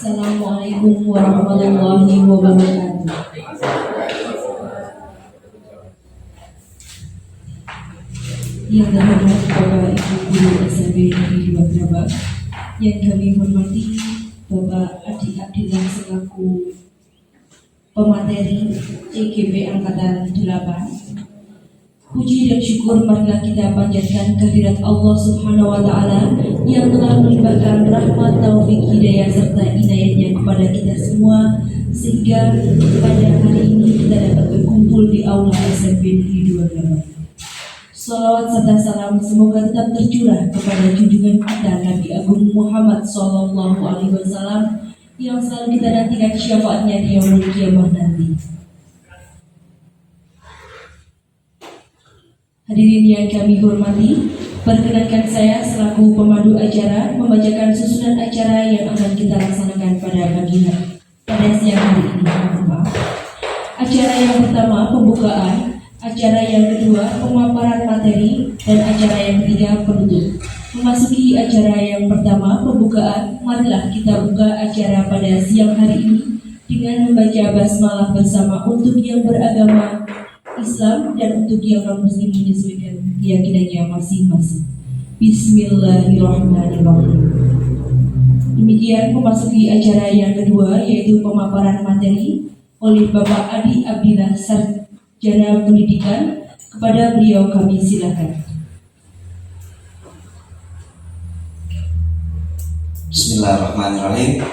Assalamualaikum warahmatullahi wabarakatuh. Yang terhormat Bapak Ibu Guru SMP Negeri 2 Grabak, yang kami hormati Bapak Adi Abdillah selaku pemateri CGP Angkatan 8. Puji dan syukur marilah kita panjatkan kehadirat Allah Subhanahu wa Ta'ala yang telah melimpahkan rahmat, taufik, hidayah serta inayatnya kepada kita semua, sehingga pada hari ini kita dapat berkumpul di aula SMP Negeri 2 Grabak. Salawat serta salam semoga tetap tercurah kepada junjungan kita Nabi Agung Muhammad Sallallahu Alaihi Wasallam yang selalu kita nantikan syafaatnya di yaumul kiamah nanti. Hadirin yang kami hormati, perkenankan saya selaku pemandu acara membacakan susunan acara yang akan kita laksanakan pada siang hari ini. Acara yang pertama pembukaan, acara yang kedua pemaparan materi, dan acara yang ketiga penutup. Memasuki acara yang pertama pembukaan, marilah kita buka acara pada siang hari ini dengan membaca basmalah bersama untuk yang beragama Islam dan untuk yang non-muslim menyesuaikan keyakinannya masing-masing. Bismillahirrahmanirrahim. Demikian memasuki acara yang kedua, yaitu pemaparan materi oleh Bapak Adi Abdillah, Sarjana Pendidikan. Kepada beliau kami silakan. Bismillahirrahmanirrahim.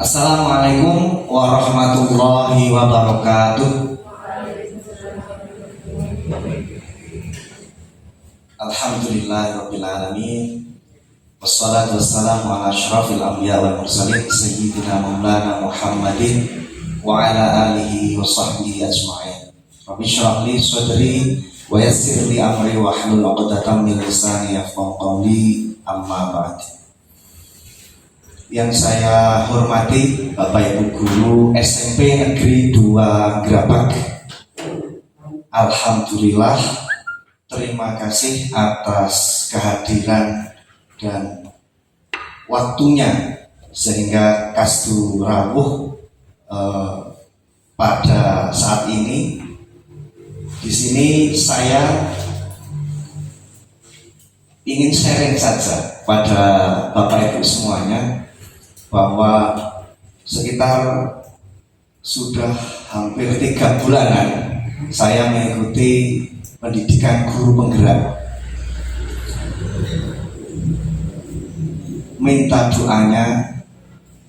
Assalamualaikum warahmatullahi wabarakatuh. Alhamdulillahirabbil alamin. Wassalatu wassalamu ala asyrafil anbiya wal mursalin sayyidina maulana Muhammadin wa ala alihi wa sahbihi ajma'in. Rabbi shrah li sadri wa yassir li amri wa hlul 'uqdatam min lisani yafqahu qawli, amma ba'd. Yang saya hormati Bapak Ibu Guru SMP Negeri 2 Grabak, alhamdulillah, terima kasih atas kehadiran dan waktunya sehingga kasdu rawuh pada saat ini. Di sini saya ingin sharing saja pada Bapak Ibu semuanya bahwa sekitar sudah hampir 3 bulanan saya mengikuti pendidikan guru penggerak. Minta doanya,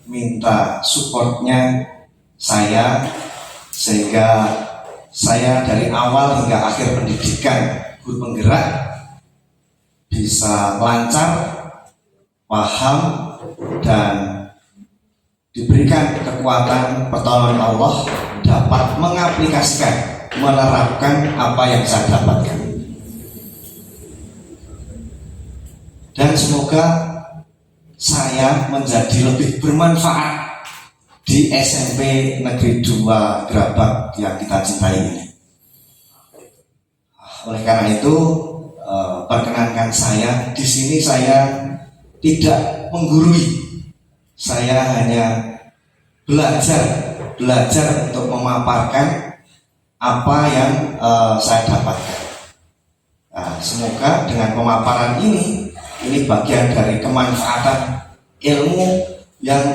minta supportnya saya, sehingga saya dari awal hingga akhir pendidikan guru penggerak bisa lancar, paham, dan diberikan kekuatan pertolongan Allah dapat mengaplikasikan, menerapkan apa yang saya dapatkan. Dan semoga saya menjadi lebih bermanfaat di SMP Negeri 2 Grabak yang kita cintai ini. Oleh karena itu, perkenankan saya di sini saya tidak menggurui, saya hanya belajar untuk memaparkan apa yang saya dapatkan. Nah, semoga dengan pemaparan ini bagian dari kemanfaatan ilmu yang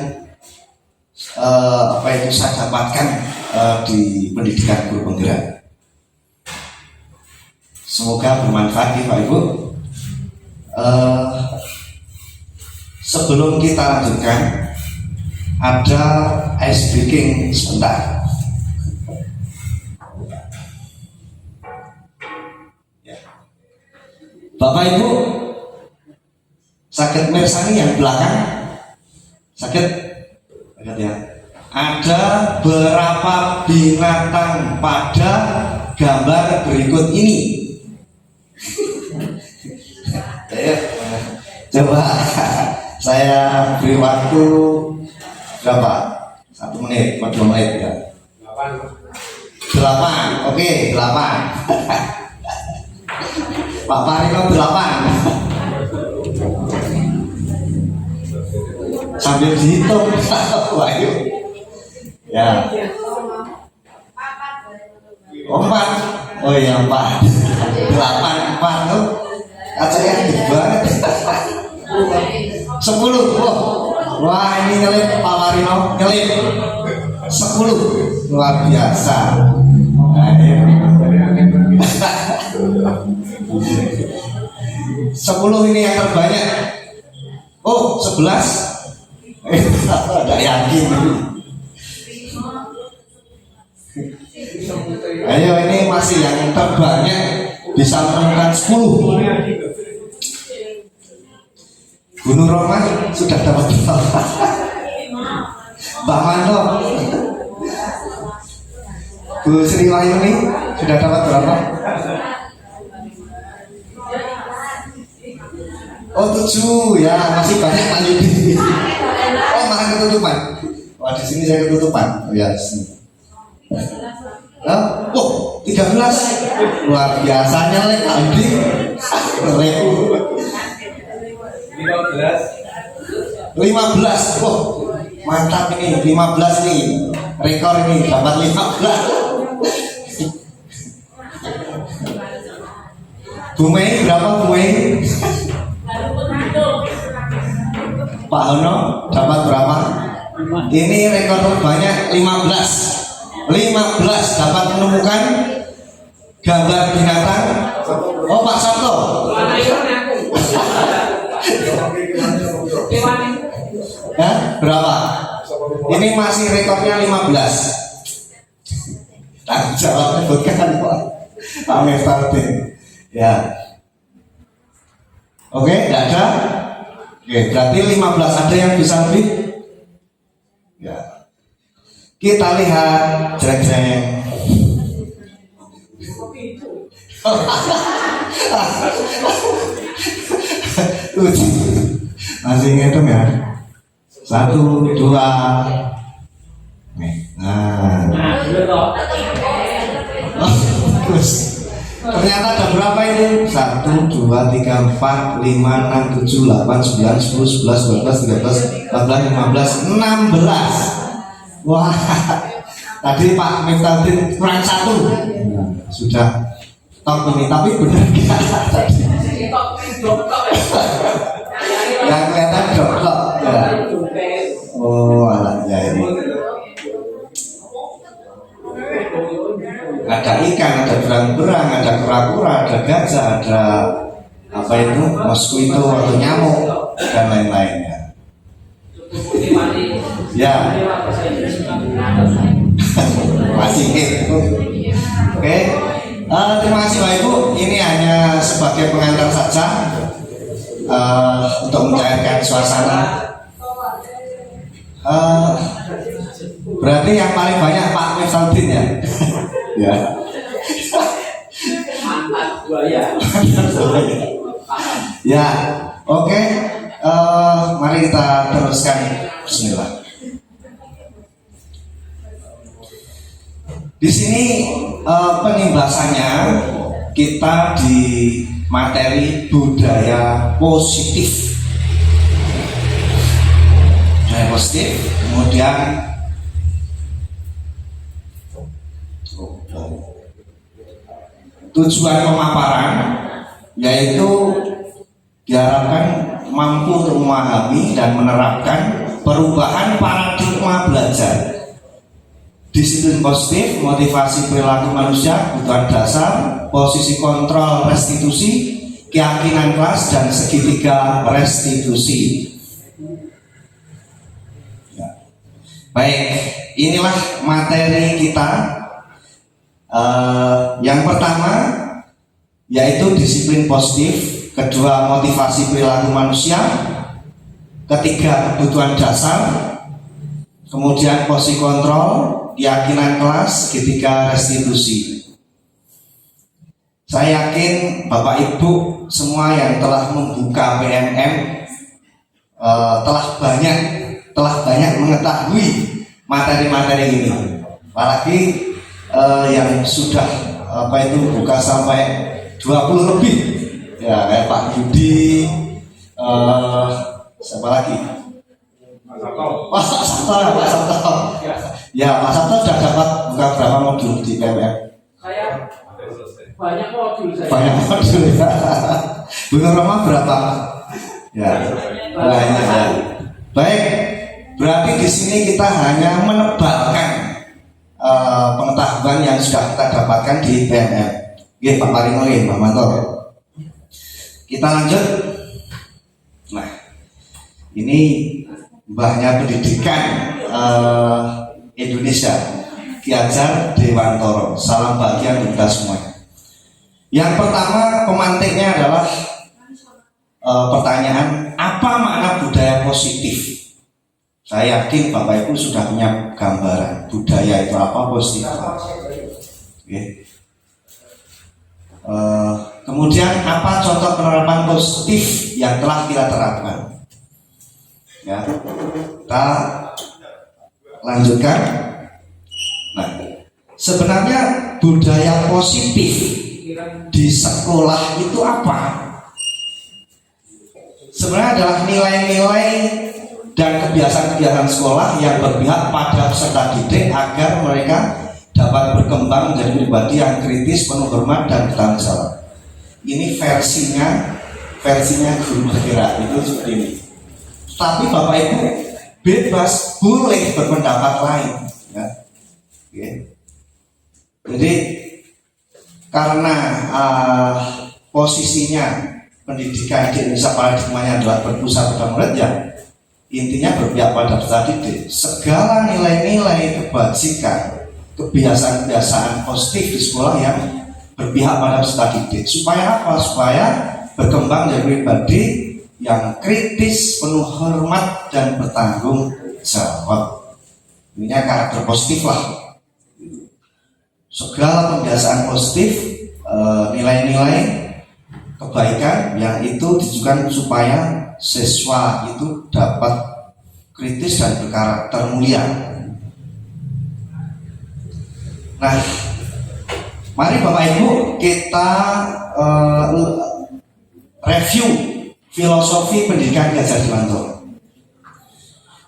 saya dapatkan di pendidikan guru penggerak. Semoga bermanfaat ya Pak Ibu. Sebelum kita lanjutkan, ada ice breaking sebentar. Bapak Ibu sakit mirsani yang belakang, sakit ya. Ada berapa binatang pada gambar berikut ini? Coba saya beri waktu berapa? 1 menit, 2 menit ya? 8. Oke, 8. Pak Parino 8. 1 sambil dihitung. Ayo. Ya. 4. Oh iya 4. 8 4 tuh. Kacanya gede banget. 10. Wah ini nyelip Pak Marino, nyelip 10. Luar biasa. Nah, ya. 10 ini yang terbanyak. Oh 11. Tidak yakin. Ayo ini masih yang terbanyak bisa menemukan 10. Bu Nur Rohmah sudah dapat berapa? Mbak Mando, Bu Sri Wahyuni sudah dapat berapa? Oh 7 ya, masih banyak Pak Yudi. Oh malah ketutupan. Wah di sini saya ketutupan. Oh, ya sini. Oh 13. Luar biasanya lek Pak Yudi. 15. Oh mantap ini 15 nih. Rekor ini dapat 15. Bu Mei berapa Bu Mei? Pak Hono dapat berapa? Ini rekor terbanyak 15 dapat menemukan gambar binatang. Oh Pak Sabto. Ya, berapa? Ini masih rekornya 15. Tanggung jawab bukan Pak Mefardin. Ya. Oke, tidak ada. Oke, berarti 15 ada yang bisa lebih? Ya. Kita lihat jreng-jreng. Masih ngitung ya? 1, 2. Nah. Terus. Ternyata ada berapa ini? 1, 2, 3, 4, 5, 6, 7, 8, 9, 10, 11, 12, 13, 14, 15, 16. Wah, tadi Pak Miftahudin kurang 1. Sudah top ini, tapi benar gak tadi? Yang kelihatan dokter ya. Oh alah ya ini. Ada ikan, ada berang-berang, ada kura-kura, ada gajah, ada apa itu, mosquito atau nyamuk dan lain-lainnya. Ya, masih itu. Oke, terima kasih Pak Ibu. Ini hanya sebagai pengantar saja untuk mencairkan suasana. Berarti yang paling banyak Pak Mefardin ya. Ya. Ya, oke. Mari kita teruskan. Bismillah. Di sini penimbasannya kita di materi budaya positif. Budaya positif, kemudian tujuan pemaparan yaitu diharapkan mampu untuk memahami dan menerapkan perubahan paradigma belajar, disiplin positif, motivasi perilaku manusia, kebutuhan dasar, posisi kontrol restitusi, keyakinan kelas, dan segitiga restitusi. Baik, inilah materi kita. Yang pertama yaitu disiplin positif, kedua motivasi perilaku manusia, ketiga kebutuhan dasar, kemudian posisi kontrol, keyakinan kelas, ketiga restitusi. Saya yakin Bapak Ibu semua yang telah membuka PMM telah banyak mengetahui materi-materi ini. Apalagi yang sudah buka sampai 20 lebih ya, kayak Pak Yudi, siapa lagi? Pak Sabto, Pak Sabto. Ya, Pak Sabto sudah dapat buka berapa modul di PMR? Saya banyak modul saya. Banyak modul ya. Bunga Roma berapa? Ya, banyak ya. Baik, berarti di sini kita hanya menebalkan pengetahuan yang sudah kita dapatkan di PMR. Oke, Pak Parimo, Pak Manto. Kita lanjut. Nah, ini mbahnya pendidikan Indonesia, Ki Hajar Dewantoro. Salam bahagia untuk kita semuanya. Yang pertama pemantiknya adalah pertanyaan, apa makna budaya positif? Saya yakin Bapak Ibu sudah punya gambaran budaya itu apa, positif apa. Oke. Kemudian apa contoh penerapan positif yang telah kita terapkan? Ya, kita lanjutkan. Nah, sebenarnya budaya positif di sekolah itu apa? Sebenarnya adalah nilai-nilai dan kebiasaan-kebiasaan sekolah yang berpihak pada peserta didik agar mereka dapat berkembang menjadi pribadi yang kritis, penuh hormat dan bertanggung jawab. Ini versinya guru bergerak itu seperti ini. Tapi Bapak Ibu bebas, boleh berpendapat lain, ya. Oke. Jadi karena posisinya pendidikan di Indonesia paradigmanya adalah berpusat pada murid, ya intinya berpihak pada peserta didik. Segala nilai-nilai kebajikan, kebiasaan-kebiasaan positif di sekolah yang berpihak pada peserta didik. Supaya apa? Supaya berkembang menjadi pribadi yang kritis, penuh hormat dan bertanggung jawab. Ini karakter positif lah. Segala kebiasaan positif, nilai-nilai kebaikan yang itu ditujukan supaya siswa itu dapat kritis dan berkarakter mulia. Nah, mari Bapak Ibu kita review filosofi pendidikan Ki Hajar Dewantoro.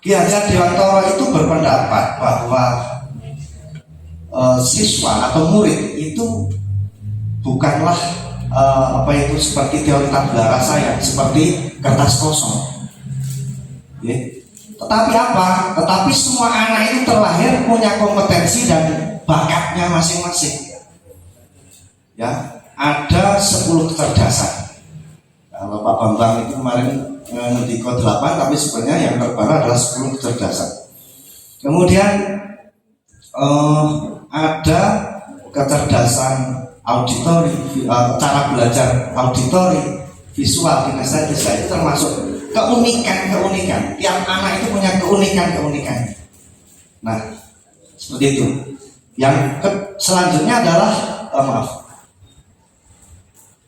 Ki Hajar Dewantoro itu berpendapat bahwa siswa atau murid itu bukanlah seperti teori tabula rasa yang seperti kertas kosong. Ya. Tetapi apa? Tetapi semua anak itu terlahir punya kompetensi dan bakatnya masing-masing. Ya, ada 10 kecerdasan. Kalau Pak Bambang itu kemarin ngediko 8, tapi sebenarnya yang terbaru adalah 10 kecerdasan. Kemudian ada kecerdasan auditori, cara belajar auditori, visual, kinestesia, itu termasuk keunikan. Tiap anak itu punya keunikan. Nah, seperti itu. Yang selanjutnya adalah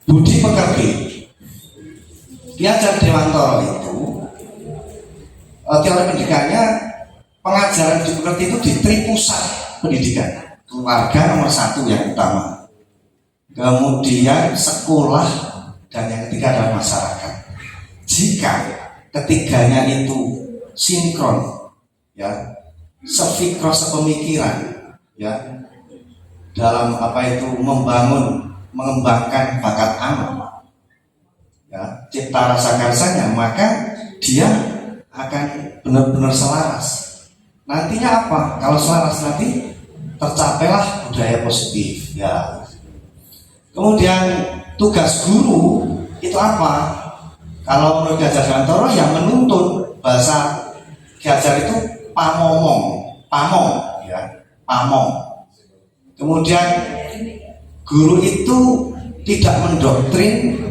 budi pekerti. Ki Hajar Dewantoro itu teori pendidikannya, pengajaran budi pekerti itu di tripusat pendidikan. Keluarga nomor 1 yang utama, kemudian sekolah, dan yang ketiga adalah masyarakat. Jika ketiganya itu sinkron, ya, sefikro, sepemikiran, ya, dalam mengembangkan bakat anak, ya, cipta rasa karsanya, maka dia akan benar-benar selaras. Nantinya apa? Kalau selaras nanti tercapailah budaya positif, ya. Kemudian tugas guru itu apa? Kalau menurut Ki Hajar Dewantoro yang menuntun, bahasa Ki Hajar itu pamong, ya, pamong. Kemudian guru itu tidak mendoktrin,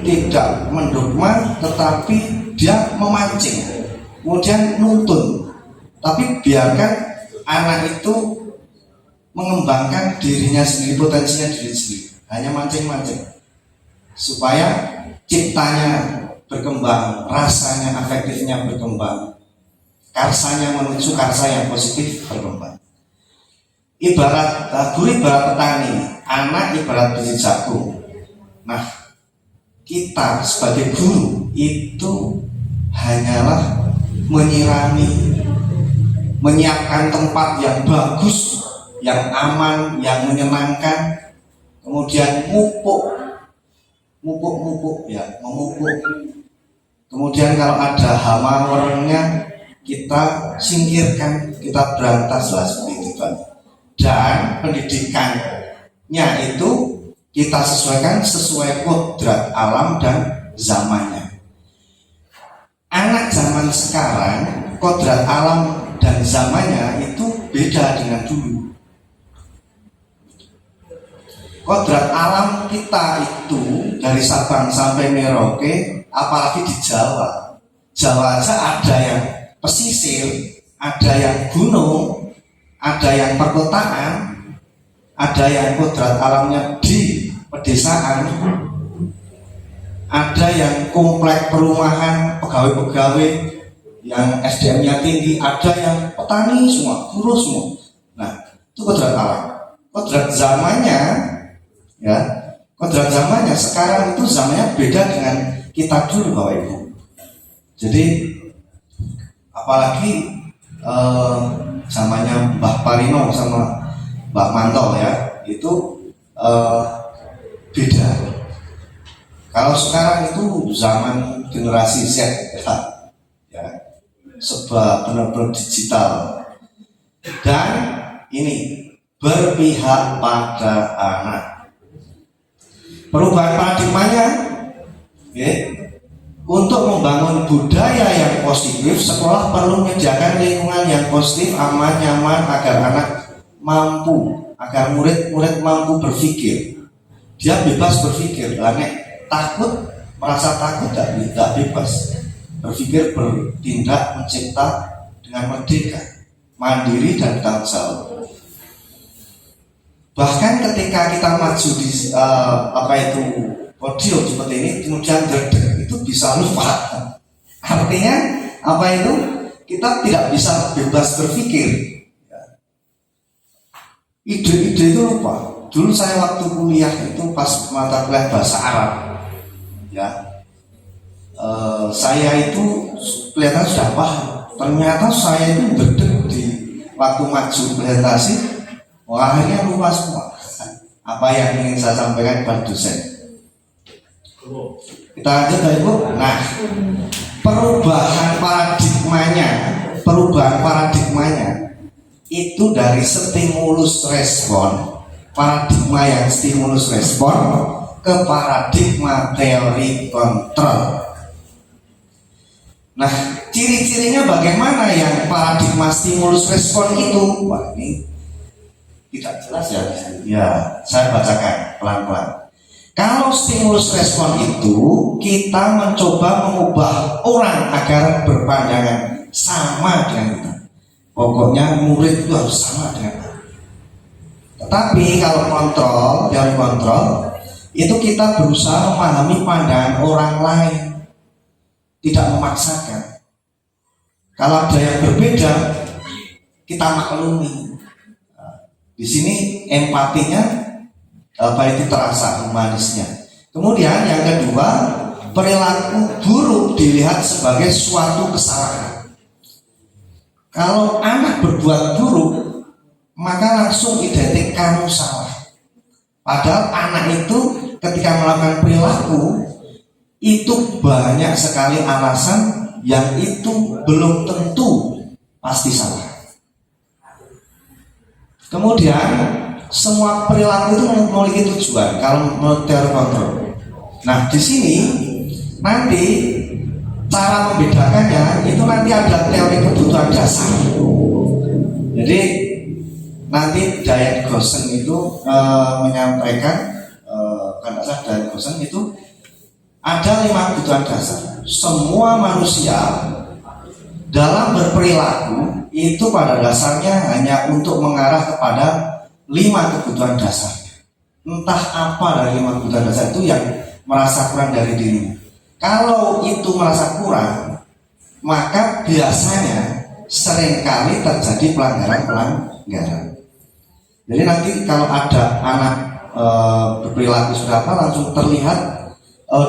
tidak mendogma, tetapi dia memancing, kemudian nuntun. Tapi biarkan anak itu mengembangkan dirinya sendiri, potensinya diri sendiri. Hanya mancing-mancing supaya ciptanya berkembang, rasanya, afektifnya berkembang, karsanya menuju karsa yang positif berkembang. Ibarat guru ibarat petani, anak ibarat biji jagung. Nah, kita sebagai guru itu hanyalah menyirami, menyiapkan tempat yang bagus, yang aman, yang menyenangkan, kemudian memupuk ya, memupuk. Kemudian kalau ada hama warnanya kita singkirkan, kita berantas lah seperti itu kan. Dan pendidikannya itu kita sesuaikan sesuai kodrat alam dan zamannya. Anak zaman sekarang kodrat alam dan zamannya itu beda dengan dulu. Kodrat alam kita itu dari Sabang sampai Merauke, apalagi di Jawa. Jawa aja ada yang pesisir, ada yang gunung, ada yang perkotaan, ada yang kodrat alamnya di pedesaan, ada yang komplek perumahan, pegawai-pegawai yang SDM-nya tinggi, ada yang petani semua, buruh semua. Nah, itu kodrat alam. Kodrat zamannya, ya, kodrat zamannya sekarang itu zamannya beda dengan kita dulu, Bapak Ibu. Jadi apalagi zamannya Mbah Parino sama Mbah Manto ya, itu beda. Kalau sekarang itu zaman generasi Z ya, sebab benar-benar digital dan ini berpihak pada anak. Perubahan paradigmanya, untuk membangun budaya yang positif, sekolah perlu menyediakan lingkungan yang positif, aman, nyaman, agar anak mampu, agar murid-murid mampu berpikir. Dia bebas berpikir, takut, merasa takut tidak bebas berpikir, bertindak, mencipta dengan merdeka, mandiri dan tanggung jawab. Bahkan ketika kita maju di podium seperti ini, kemudian itu bisa lupa. Artinya apa itu? Kita tidak bisa bebas berpikir. Ide-ide itu lupa. Dulu saya waktu kuliah itu pas mata kuliah bahasa Arab, ya, saya itu kelihatan sudah paham. Ternyata saya itu berdek di waktu maju presentasi, akhirnya lupa semua apa yang ingin saya sampaikan kepada dosen. Kita lanjut ya Ibu. Nah, perubahan paradigmanya itu dari stimulus respon, paradigma yang stimulus respon, ke paradigma teori kontrol. Nah, ciri-cirinya bagaimana yang paradigma stimulus respon itu? Wah, ini tidak jelas ya. Ya, saya bacakan pelan-pelan. Kalau stimulus respon itu kita mencoba mengubah orang agar berpandangan sama dengan kita. Pokoknya murid itu harus sama dengan kita. Tetapi kalau teori kontrol itu kita berusaha memahami pandangan orang lain, tidak memaksakan. Kalau ada yang berbeda, kita maklumi. Di sini empatinya itu terasa, humanisnya. Kemudian yang kedua, perilaku buruk dilihat sebagai suatu kesalahan. Kalau anak berbuat buruk, maka langsung identik kamu salah. Padahal anak itu ketika melakukan perilaku itu banyak sekali alasan yang itu belum tentu pasti salah. Kemudian semua perilaku itu memiliki tujuan kalau menurut teori kontrol. Nah, di sini nanti cara membedakannya itu nanti ada teori kebutuhan dasar. Jadi nanti Diane Goshen itu menyampaikan, kalau tidak salah Diane Goshen itu ada 5 kebutuhan dasar. Semua manusia dalam berperilaku itu pada dasarnya hanya untuk mengarah kepada 5 kebutuhan dasarnya. Entah apa dari 5 kebutuhan dasar itu yang merasa kurang dari dirinya. Kalau itu merasa kurang, maka biasanya seringkali terjadi pelanggaran. Jadi nanti kalau ada anak berperilaku sudah apa, langsung terlihat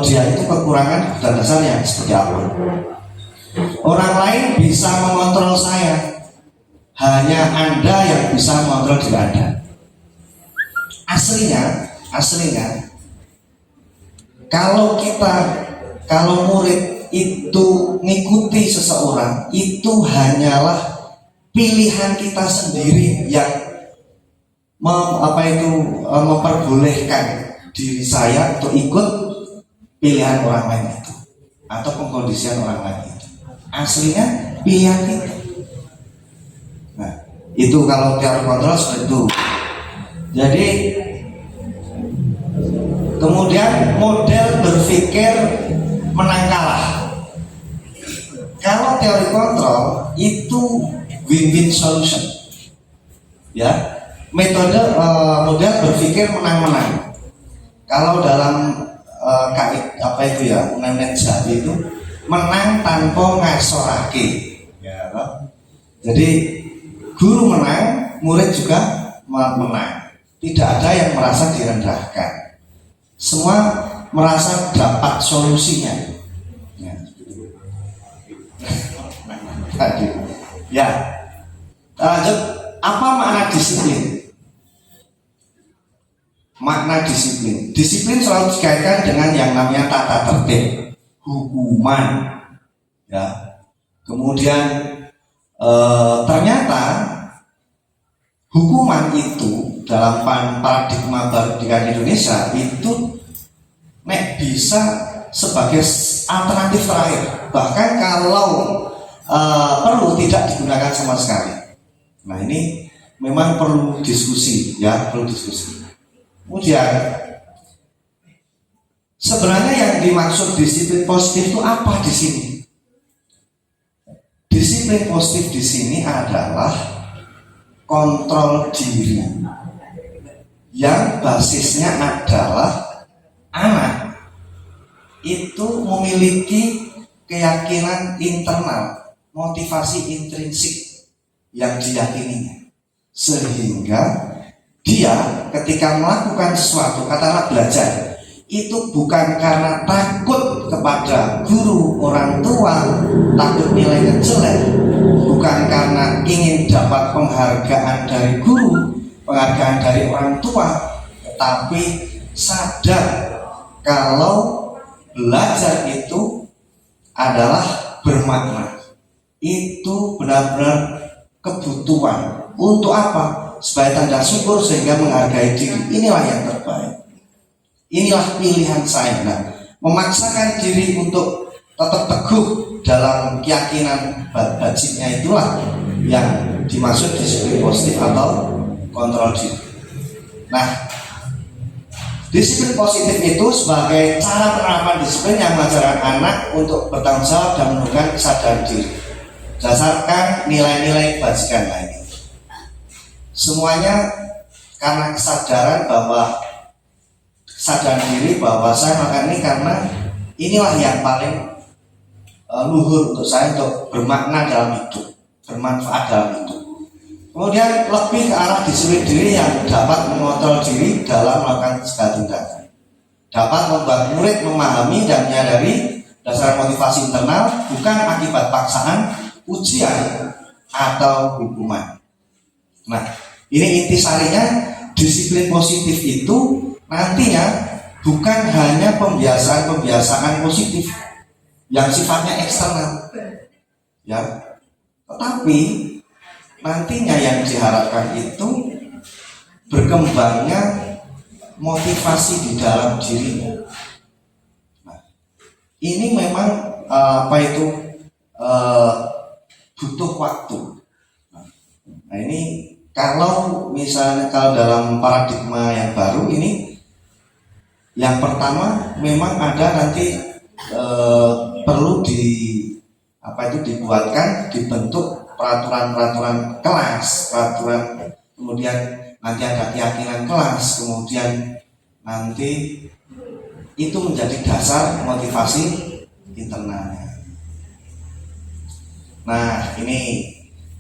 dia itu kekurangan kebutuhan dasarnya seperti apa. orang lain bisa mengontrol saya, hanya Anda yang bisa mengontrol diri Anda. Aslinya kalau murid itu ngikuti seseorang, itu hanyalah pilihan kita sendiri yang memperbolehkan diri saya untuk ikut pilihan orang lain itu atau pengkondisian orang lain itu. Aslinya pilihan kita. Nah, itu kalau teori kontrol seperti itu. Jadi kemudian model berpikir menang kalah. Kalau teori kontrol itu win-win solution, ya, metode model berpikir menang-menang. Kalau dalam Unen Jawi itu menang tanpa ngasorake, ya, jadi guru menang, murid juga menang. Tidak ada yang merasa direndahkan. Semua merasa dapat solusinya. Ya, ya. Lanjut, apa makna disiplin? Makna disiplin. Disiplin selalu dikaitkan dengan yang namanya tata tertib, hukuman. Ya. Kemudian ternyata hukuman itu dalam paradigma pendidikan Indonesia itu bisa sebagai alternatif terakhir. Bahkan kalau perlu tidak digunakan sama sekali. Nah, ini memang perlu diskusi, ya, perlu diskusi. Kemudian sebenarnya yang dimaksud disiplin positif itu apa di sini? Disiplin positif di sini adalah kontrol diri yang basisnya adalah anak itu memiliki keyakinan internal, motivasi intrinsik yang diyakininya, sehingga dia ketika melakukan sesuatu, katakanlah belajar, itu bukan karena takut kepada guru, orang tua, takut nilainya jelek, bukan karena ingin dapat penghargaan dari guru, penghargaan dari orang tua, tetapi sadar kalau belajar itu adalah bermakna. Itu benar-benar kebutuhan. Untuk apa? Sebagai tanda syukur sehingga menghargai diri. Inilah yang terbaik. Inilah pilihan saya. Nah, memaksakan diri untuk tetap teguh dalam keyakinan bajiknya itulah yang dimaksud disiplin positif atau kontrol diri. Nah, disiplin positif itu sebagai cara penerapan disiplin yang mengajarkan anak untuk bertanggung jawab dan menunjukkan kesadaran diri berdasarkan nilai-nilai kebajikan lainnya. Semuanya karena kesadaran diri bahwa saya makan ini karena inilah yang paling luhur untuk saya untuk bermakna dalam hidup, bermanfaat dalam hidup. Kemudian lebih ke arah disiplin diri yang dapat mengontrol diri dalam melakukan segala tindakan, dapat membuat murid memahami dan menyadari dasar motivasi internal bukan akibat paksaan, ujian atau hukuman. Nah, ini intisarinya disiplin positif itu nantinya bukan hanya pembiasaan positif yang sifatnya eksternal, ya, tetapi nantinya yang diharapkan itu berkembangnya motivasi di dalam dirinya. Nah, ini memang butuh waktu. Nah, ini kalau dalam paradigma yang baru ini, yang pertama memang ada nanti perlu dibuatkan, dibentuk peraturan kelas, kemudian nanti ada keyakinan kelas, kemudian nanti itu menjadi dasar motivasi internalnya. Nah, ini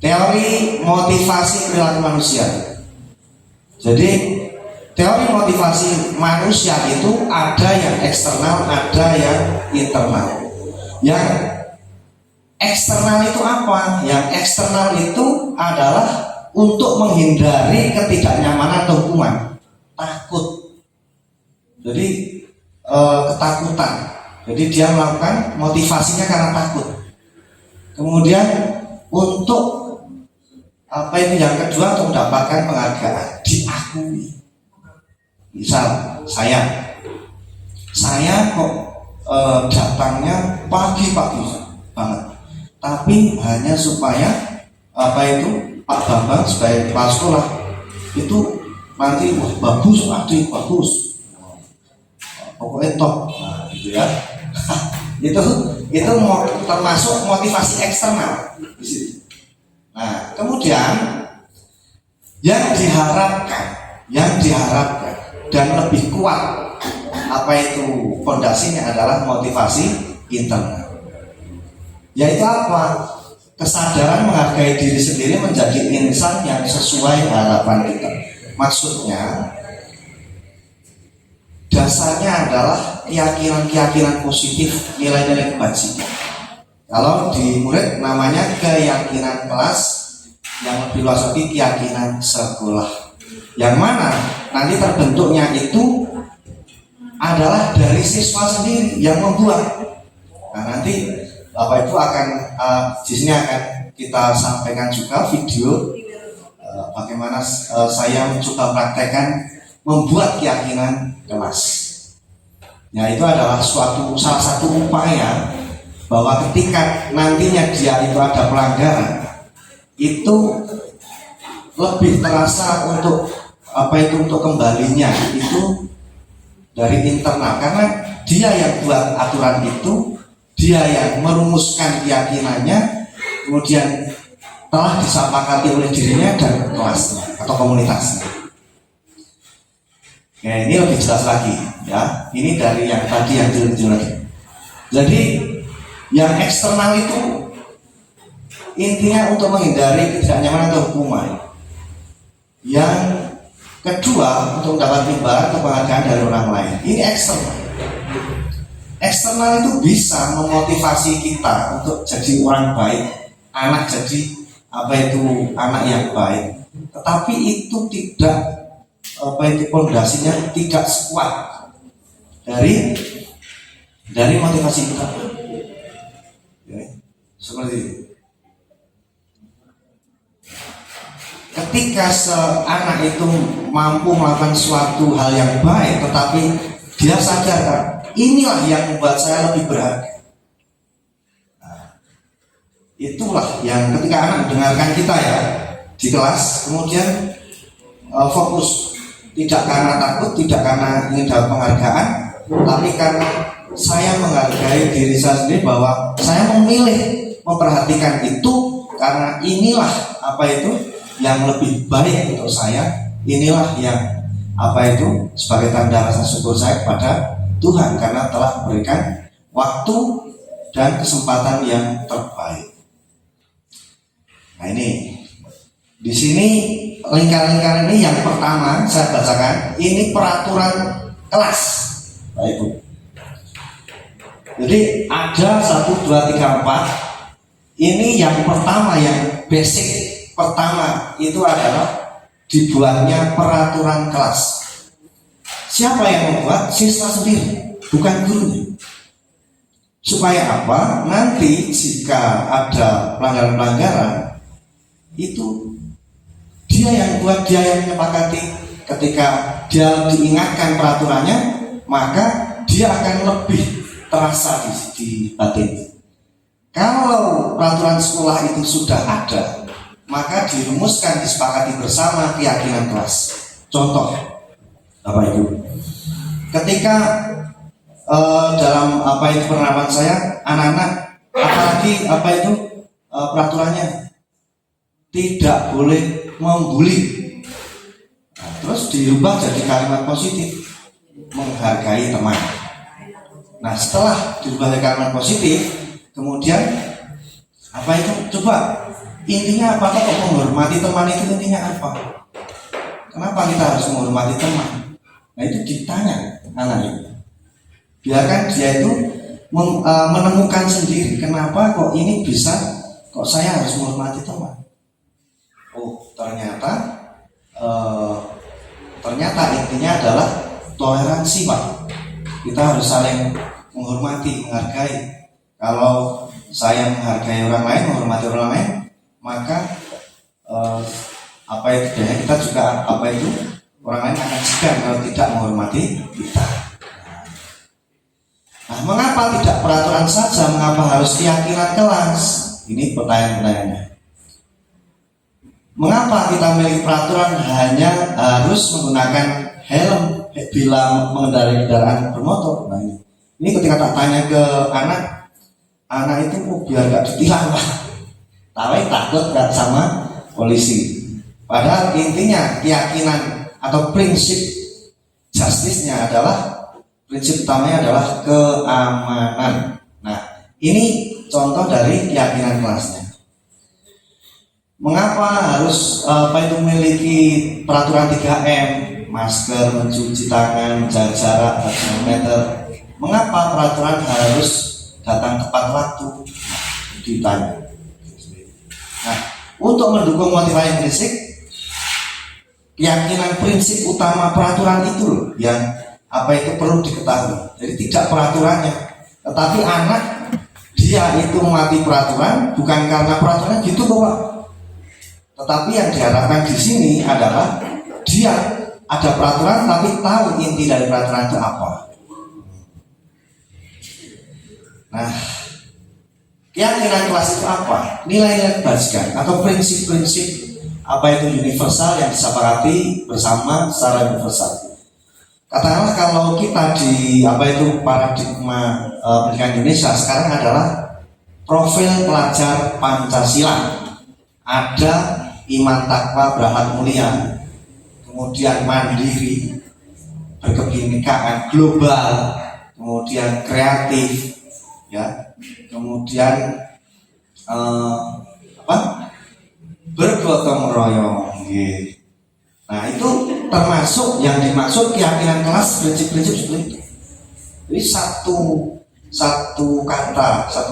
teori motivasi perilaku manusia. Jadi teori motivasi manusia itu ada yang eksternal, ada yang internal. Yang eksternal itu apa? Yang eksternal itu adalah untuk menghindari ketidaknyamanan atau hukuman, takut. Jadi ketakutan. Jadi dia melakukan motivasinya karena takut. Kemudian untuk apa itu yang kedua, untuk mendapatkan penghargaan, diakui. Misal saya kok datangnya pagi-pagi banget, tapi hanya supaya apa itu Pak Bambang sebagai kepala sekolah itu nanti wah bagus, adik bagus, pokoknya top, nah, gitu ya. itu mau termasuk motivasi eksternal di sini. Nah, kemudian yang diharapkan dan lebih kuat apa itu fondasinya adalah motivasi internal. Yaitu apa? Kesadaran menghargai diri sendiri menjadi insan yang sesuai harapan kita. Maksudnya dasarnya adalah keyakinan-keyakinan positif, nilai-nilai kebajikan. Kalau di murid namanya keyakinan kelas, yang lebih luas lagi keyakinan sekolah. Yang mana nanti terbentuknya itu adalah dari siswa sendiri yang membuat. Nah, nanti Bapak Ibu akan di sini akan kita sampaikan juga video bagaimana saya mencoba praktekkan membuat keyakinan kelas. Ya, itu adalah salah satu upaya bahwa ketika nantinya dia itu ada pelanggaran, itu lebih terasa untuk untuk kembalinya itu dari internal, karena dia yang buat aturan itu, dia yang merumuskan keyakinannya, kemudian telah disepakati oleh dirinya dan kelasnya atau komunitasnya. Ya, ini lebih jelas lagi ya. Ini dari yang tadi yang jelas. Jadi yang eksternal itu intinya untuk menghindari ketidaknyamanan atau hukuman. Yang kedua, untuk mendapat imbalan atau penghargaan dari orang lain. Ini eksternal. Eksternal itu bisa memotivasi kita untuk jadi orang baik, anak jadi anak yang baik. Tetapi itu tidak fondasinya tidak sekuat dari motivasi kita. Ya, seperti itu. Ketika seanak itu mampu melakukan suatu hal yang baik, tetapi dia sadar inilah yang membuat saya lebih berharga. Nah, itulah yang ketika anak mendengarkan kita ya di kelas, kemudian fokus, tidak karena takut, tidak karena ingin dapat penghargaan, tapi karena saya menghargai diri saya sendiri, bahwa saya memilih memperhatikan itu karena inilah yang lebih baik untuk saya. Inilah yang sebagai tanda rasa syukur saya kepada Tuhan karena telah memberikan waktu dan kesempatan yang terbaik. Nah, ini di sini lingkar-lingkar ini yang pertama saya bacakan, ini peraturan kelas, Bapak Ibu. Jadi ada 1, 2, 3, 4. Ini yang pertama, yang basic pertama itu adalah dibuatnya peraturan kelas. Siapa yang membuat? Siswa sendiri, bukan gurunya. Supaya apa? Nanti jika ada pelanggaran-pelanggaran, itu dia yang buat, dia yang menyepakati. Ketika dia diingatkan peraturannya, maka dia akan lebih terasa di batin. Kalau peraturan sekolah itu sudah ada, maka dirumuskan, disepakati bersama keyakinan kelas. Contoh, Bapak Ibu, ketika dalam penerapan saya, anak-anak apalagi peraturannya tidak boleh membuli. Nah, terus dirubah jadi kalimat positif, menghargai teman. Nah, setelah dirubah jadi kalimat positif, kemudian coba intinya apa? Kok menghormati teman itu intinya apa? Kenapa kita harus menghormati teman? Nah, itu ditanya anak itu. Biarkan dia itu menemukan sendiri kenapa kok ini bisa, kok saya harus menghormati teman. Oh, ternyata intinya adalah toleransi, Pak. Kita harus saling menghormati, menghargai. Kalau saya menghargai orang lain, menghormati orang lain, maka kita juga orang lain akan segan kalau tidak menghormati kita. Nah, mengapa tidak peraturan saja? Mengapa harus keyakinan kelas? Ini pertanyaan-pertanyaannya. Mengapa kita memiliki peraturan hanya harus menggunakan helm bila mengendarai kendaraan bermotor? Nah, ini ketika tak tanya ke anak itu biar gak ditilang, Pak. Takut gak sama polisi. Padahal intinya keyakinan atau prinsip justice-nya adalah, prinsip utamanya adalah keamanan. Nah, ini contoh dari keyakinan kelasnya. Mengapa harus memiliki peraturan 3M, masker, mencuci tangan, menjaga jarak 1 meter? Mengapa peraturan harus datang tepat waktu? Ditanya. Nah, untuk mendukung motivasi prinsip, keyakinan prinsip utama peraturan itu yang itu perlu diketahui. Jadi tidak peraturannya, tetapi anak dia itu mematuhi peraturan bukan karena peraturannya gitu, Bapak. Tetapi yang diharapkan di sini adalah dia ada peraturan tapi tahu inti dari peraturan itu apa. Nah, keyakinan kelas itu apa? Nilai-nilai kebajikan atau prinsip-prinsip itu universal yang disepakati bersama secara universal. Katakanlah kalau kita di paradigma pendidikan Indonesia sekarang adalah profil pelajar Pancasila. Ada iman, takwa, berakhlak mulia, kemudian mandiri, berkebinekaan, global, kemudian kreatif, ya, kemudian bergotong royong. Nah, itu termasuk yang dimaksud keyakinan kelas, prinsip-prinsip seperti itu. Jadi satu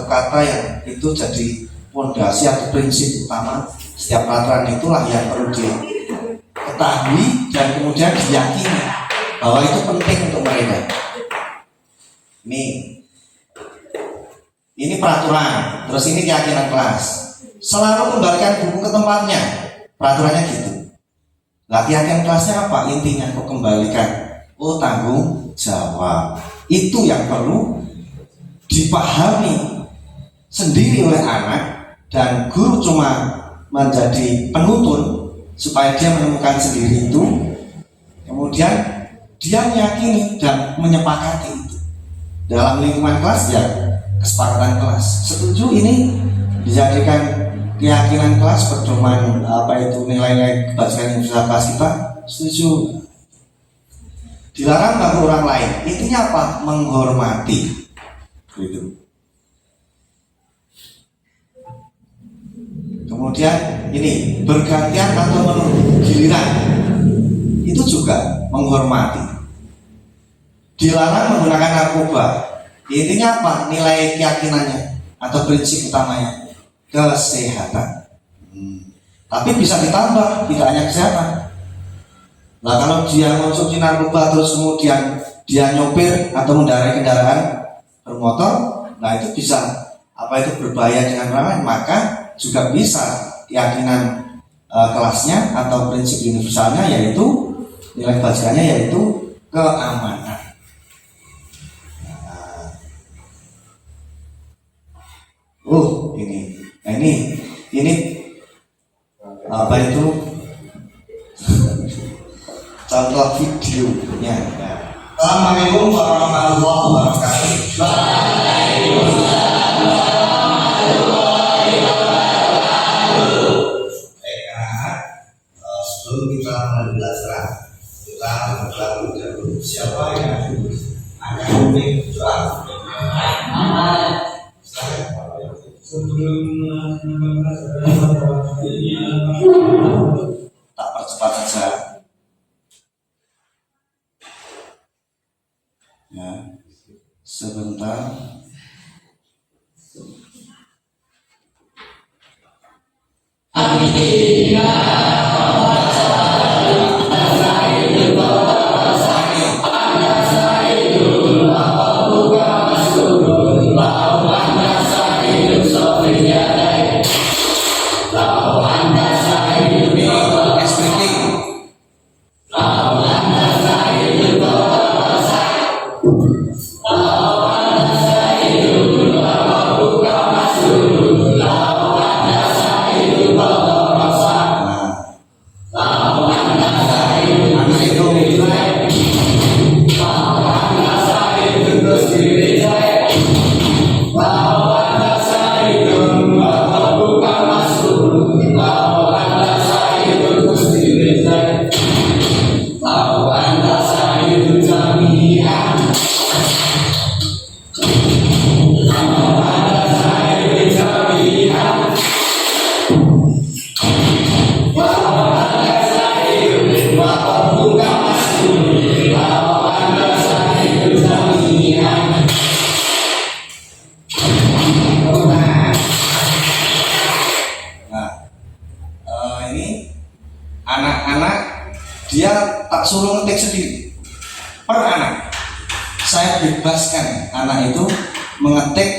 kata yang itu jadi fondasi atau prinsip utama setiap peraturan, itulah yang perlu diketahui dan kemudian diyakini bahwa itu penting untuk mereka. Ini peraturan, terus ini keyakinan kelas. Selalu kembalikan buku ke tempatnya, peraturannya gitu. Lah, keyakinan kelasnya apa? Intinya kok kembalikan. Oh, tanggung jawab. Itu yang perlu dipahami sendiri oleh anak, dan guru cuma menjadi penuntun supaya dia menemukan sendiri itu, kemudian dia meyakini dan menyepakati itu dalam lingkungan kelas, ya kesepakatan kelas. Setuju ini dijadikan keyakinan kelas pedoman nilai-nilai kebajikan universal kelas kita? Setuju. Dilarang mengganggu orang lain, intinya apa? Menghormati, gitu. Kemudian ini bergantian atau menunggu giliran, itu juga menghormati. Dilarang menggunakan narkoba, intinya apa? Nilai keyakinannya atau prinsip utamanya kesehatan. Tapi bisa ditambah, tidak hanya kesehatan. Nah, kalau dia konsumsi narkoba terus kemudian dia nyopir atau mengendarai kendaraan bermotor, nah itu bisa berbahaya dengan orang lain, maka juga bisa keyakinan kelasnya atau prinsip universalnya, yaitu nilai kebajikannya, yaitu keamanan. Ini contoh videonya. Assalamualaikum warahmatullahi wabarakatuh. Sebelum kita belajar, kita berdoa dulu. Siapa yang akan memimpin doa? Tak percepat saja. Ya, sebentar. Ini anak-anak dia tak suruh ngetik sendiri per anak. Saya bebaskan anak itu mengetik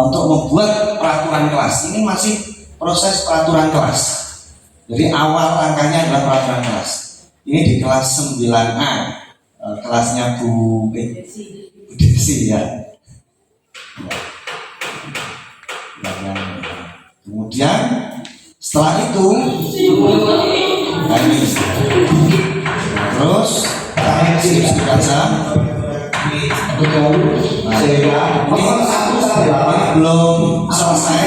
untuk membuat peraturan kelas. Ini masih proses peraturan kelas. Jadi awal langkahnya adalah peraturan kelas. Ini di kelas 9A, kelasnya Bu Desi ya. Kemudian setelah itu, nah ini, terus terakhir sini baca. Nah, ini belum selesai.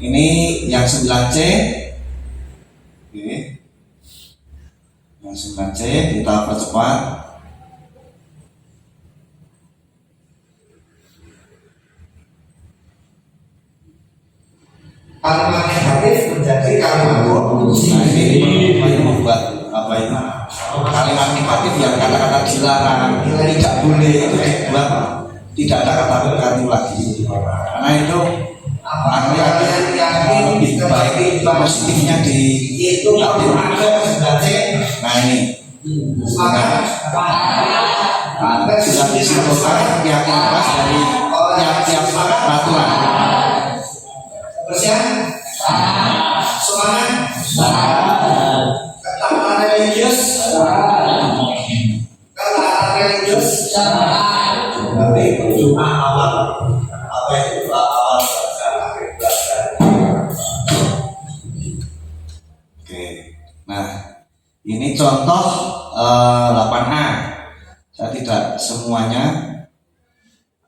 Ini yang 9C. Oke. Yang 9C kita percepat. Kalimat negatif menjadi kalimat bonus. Nah ini membuat apa itu kalimat negatif yang kata-kata dilarang, tidak boleh itu dibuat tidak ada kata negatif lagi. Karena itu artinya lebih baik positifnya di Itu nah ini sudah disimpulkan keyakinan keras dari tiap-tiap peraturan. Bersiap, semangat, ketaatan religius, berarti doa awal. Apa itu doa awal? Oke, nah ini contoh 8A. Saya tidak semuanya.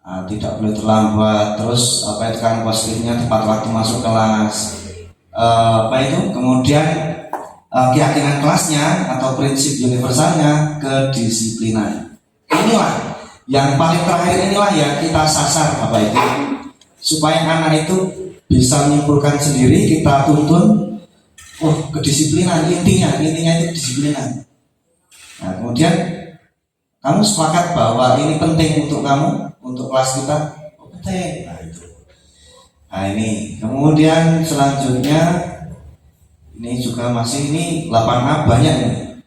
Tidak boleh terlambat, terus apa itu kan positifnya tepat waktu masuk kelas, apa itu kemudian keyakinan kelasnya atau prinsip universalnya kedisiplinan. Inilah yang paling terakhir, inilah yang kita sasar apa itu supaya anak itu bisa menyimpulkan sendiri, kita tuntun kedisiplinan, intinya itu kedisiplinan. Nah kemudian kamu sepakat bahwa ini penting untuk kamu, untuk kelas kita, penting. Nah itu. Nah ini, kemudian selanjutnya ini juga masih ini 8A banyak ini.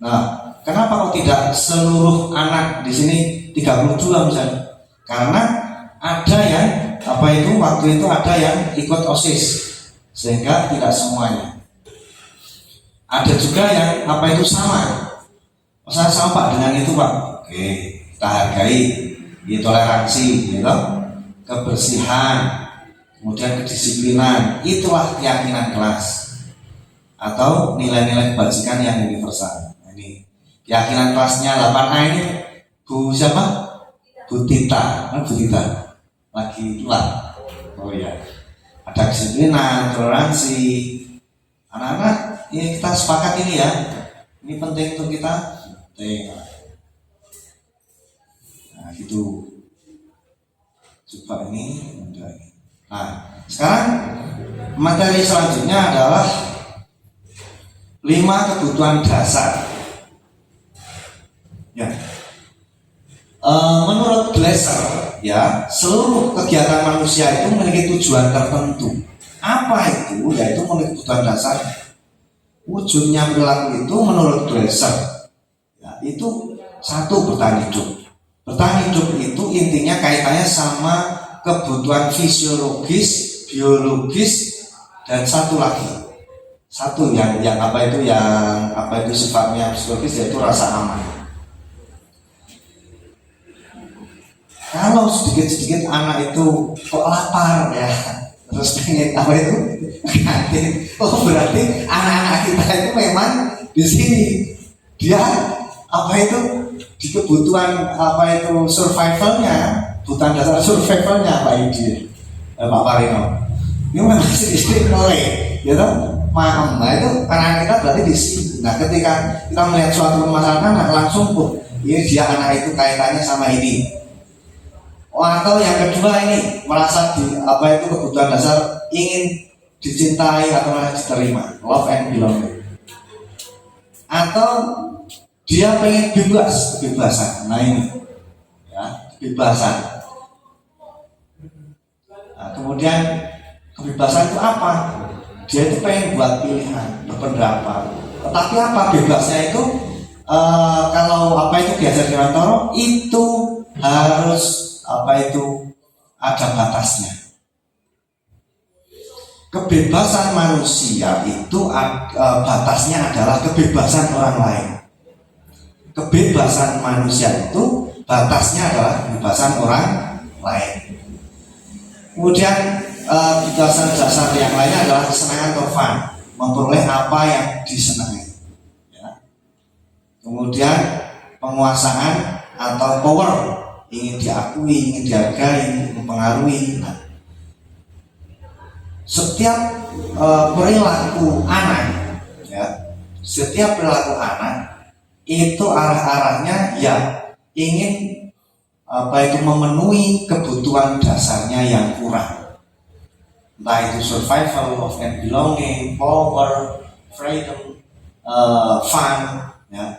Nah, kenapa kok tidak seluruh anak di sini 32 misalnya? Karena ada yang apa itu waktu itu ada yang ikut OSIS sehingga tidak semuanya. Ada juga yang apa itu sama. Saya sama Pak dengan itu Pak. Oke, kita hargai. Toleransi, gitu, kebersihan, kemudian kedisiplinan, itulah keyakinan kelas atau nilai-nilai kebajikan yang universal. Nah, ini keyakinan kelasnya 8A ini Bu siapa? Bu Tita, Bu Tita lagi tua. Oh ya, ada kedisiplinan, toleransi. Anak-anak, ini kita sepakat ini ya. Ini penting untuk kita. Penting. Nah gitu. Coba ini. Nah sekarang materi selanjutnya adalah 5 kebutuhan dasar. Ya. Menurut Glasser ya, seluruh kegiatan manusia itu memiliki tujuan tertentu. Apa itu? Yaitu memiliki kebutuhan dasar. Wujudnya perilaku itu menurut Dresser, ya, itu satu, bertahan hidup. Bertahan hidup itu intinya kaitannya sama kebutuhan fisiologis, biologis, dan satu lagi, yang apa itu sifatnya psikologis, yaitu rasa aman. Kalau sedikit-sedikit anak itu kok lapar ya, terus pengen apa itu kantin, oh berarti anak-anak kita itu memang di sini dia apa itu di kebutuhan apa itu survivalnya, kebutuhan dasar survivalnya Pak Idi, Pak Parino. Ini memang sedikit mulai, ya toh. Nah itu anak kita berarti di sini. Nah ketika kita melihat suatu permasalahan anak, langsung ini dia anak itu kaitannya sama ini. Atau yang kedua ini merasa apa itu kebutuhan dasar ingin dicintai atau diterima, love and belonging. Atau dia pengen kebebasan. Nah ini ya, kebebasan. Nah, kemudian kebebasan itu apa? Dia itu pengen buat pilihan, berpendapat. Tetapi apa bebasnya itu? Kalau apa itu diajar di Rantoro itu harus apa itu ada batasnya. Kebebasan manusia itu batasnya adalah kebebasan orang lain. Kebebasan manusia itu batasnya adalah kebebasan orang lain. Kemudian kebebasan dasar yang lainnya adalah kesenangan atau fun, memperoleh apa yang disenangi. Ya. Kemudian penguasaan atau power, ingin diakui, ingin dihargai, mempengaruhi. Nah, setiap perilaku anak, ya, setiap perilaku anak itu arah-arahnya ya ingin apa itu memenuhi kebutuhan dasarnya yang kurang. Entah itu survival, love and belonging, power, freedom, fun, ya,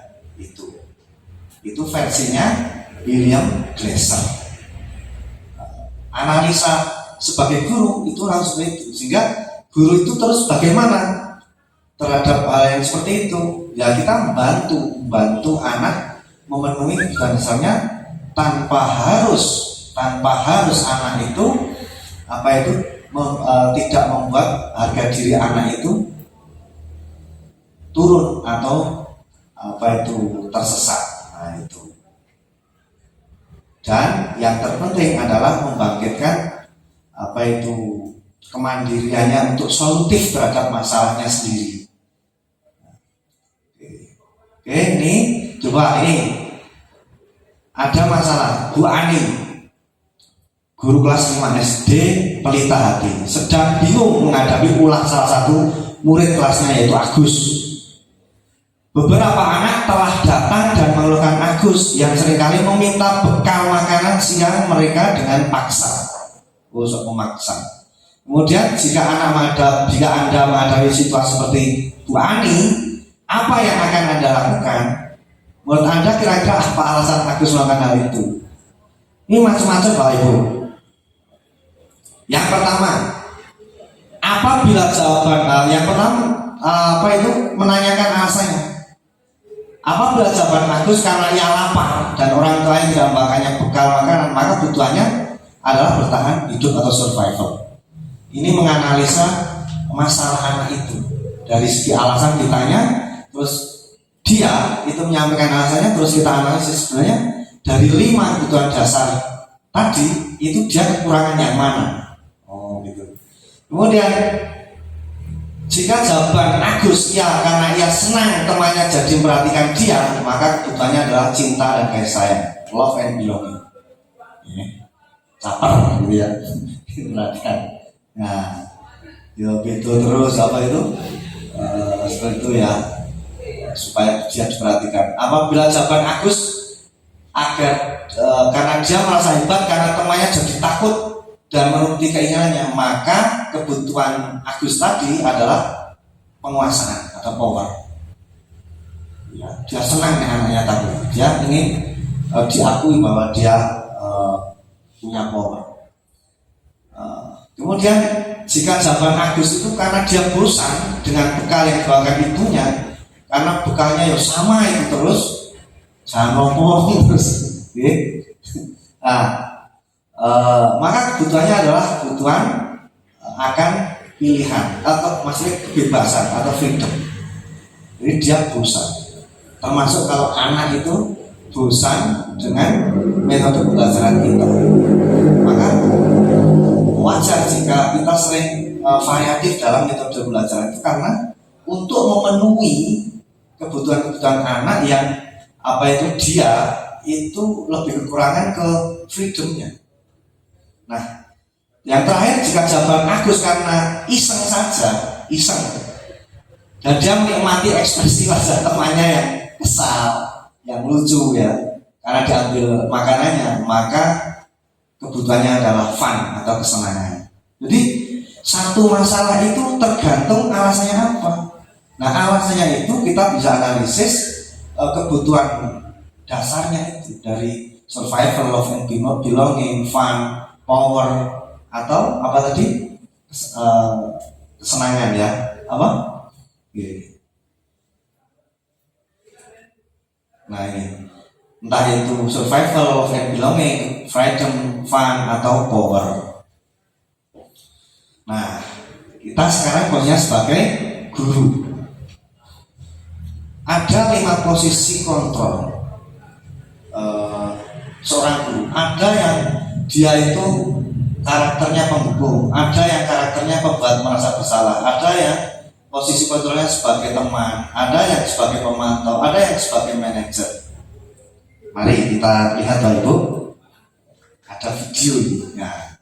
itu versinya William Glasser. Analisa sebagai guru itu langsung itu, sehingga guru itu terus bagaimana terhadap hal yang seperti itu. Ya kita membantu anak memenuhi kebutuhan dasarnya tanpa harus anak itu apa itu tidak membuat harga diri anak itu turun atau apa itu tersesat. Nah itu. Dan yang terpenting adalah membangkitkan apa itu kemandiriannya untuk solutif terhadap masalahnya sendiri. Oke, ini coba ini ada masalah Bu Ani, guru kelas 5 SD Pelita Hati, sedang bingung menghadapi ulah salah satu murid kelasnya yaitu Agus. Beberapa anak telah datang dan mengeluhkan Agus yang seringkali meminta bekal makanan siang mereka dengan paksa, untuk memaksa. Kemudian jika Anda menghadapi situasi seperti Bu Ani, apa yang akan Anda lakukan? Menurut Anda kira-kira apa alasan Agus melakukan hal itu? Ini macam-macam Pak Ibu. Yang pertama, apabila jawaban yang pertama apa itu menanyakan alasannya. Apabila jawaban Agus karena ia lapar dan orang tua yang tidak memberikannya bekal makanan, maka kebutuhannya adalah bertahan hidup atau survival. Ini menganalisa masalah anak itu dari segi alasan ditanya, terus dia itu menyampaikan alasannya, terus kita analisis sebenarnya dari 5 kebutuhan dasar tadi itu dia kekurangan yang mana. Oh gitu. Kemudian jika jawaban Agus ya karena ia senang temannya jadi memperhatikan dia, maka kebutuhannya adalah cinta dan kasih sayang, love and belonging. Caper gitu ya, perhatikan. Nah, itu terus apa itu seperti itu ya, supaya dia diperhatikan. Apabila jawaban Agus agar karena dia merasa hebat karena temannya jadi takut dan menuruti keinginannya, maka kebutuhan Agus tadi adalah penguasaan atau power. Ya, dia senang dengan anaknya takut, dia ingin diakui bahwa dia punya power. Kemudian jika zaman Agus itu karena dia bosan dengan bekal yang dibawakan ibunya, karena bekalnya ya sama itu terus, jangan ngomong terus, maka kebutuhannya adalah kebutuhan akan pilihan atau maksudnya kebebasan atau freedom. Jadi dia bosan. Termasuk kalau anak itu bosan dengan metode pembelajaran kita, maka wajar jika kita sering variatif dalam metode pembelajaran itu, karena untuk memenuhi kebutuhan-kebutuhan anak yang dia itu lebih kekurangan ke freedomnya. Nah, yang terakhir jika zaman Agus karena iseng saja, dan dia menikmati ekspresi wajah temannya yang kesal, yang lucu ya, karena diambil makanannya, maka kebutuhannya adalah fun atau kesenangan. Jadi satu masalah itu tergantung alasannya apa. Nah, alasannya itu kita bisa analisis kebutuhan dasarnya itu dari survival, love and belonging, fun, power, atau apa tadi, kesenangan ya, apa? Nah ini, entah itu survival, love and belonging, freedom, fun, atau power. Nah, kita sekarang posisinya sebagai guru. Ada 5 posisi kontrol seorang guru. Ada yang dia itu karakternya penghukum, ada yang karakternya pembuat merasa bersalah, ada yang posisi kontrolnya sebagai teman, ada yang sebagai pemantau, ada yang sebagai manajer. Mari kita lihat Bapak Ibu, ada video ini. Nah,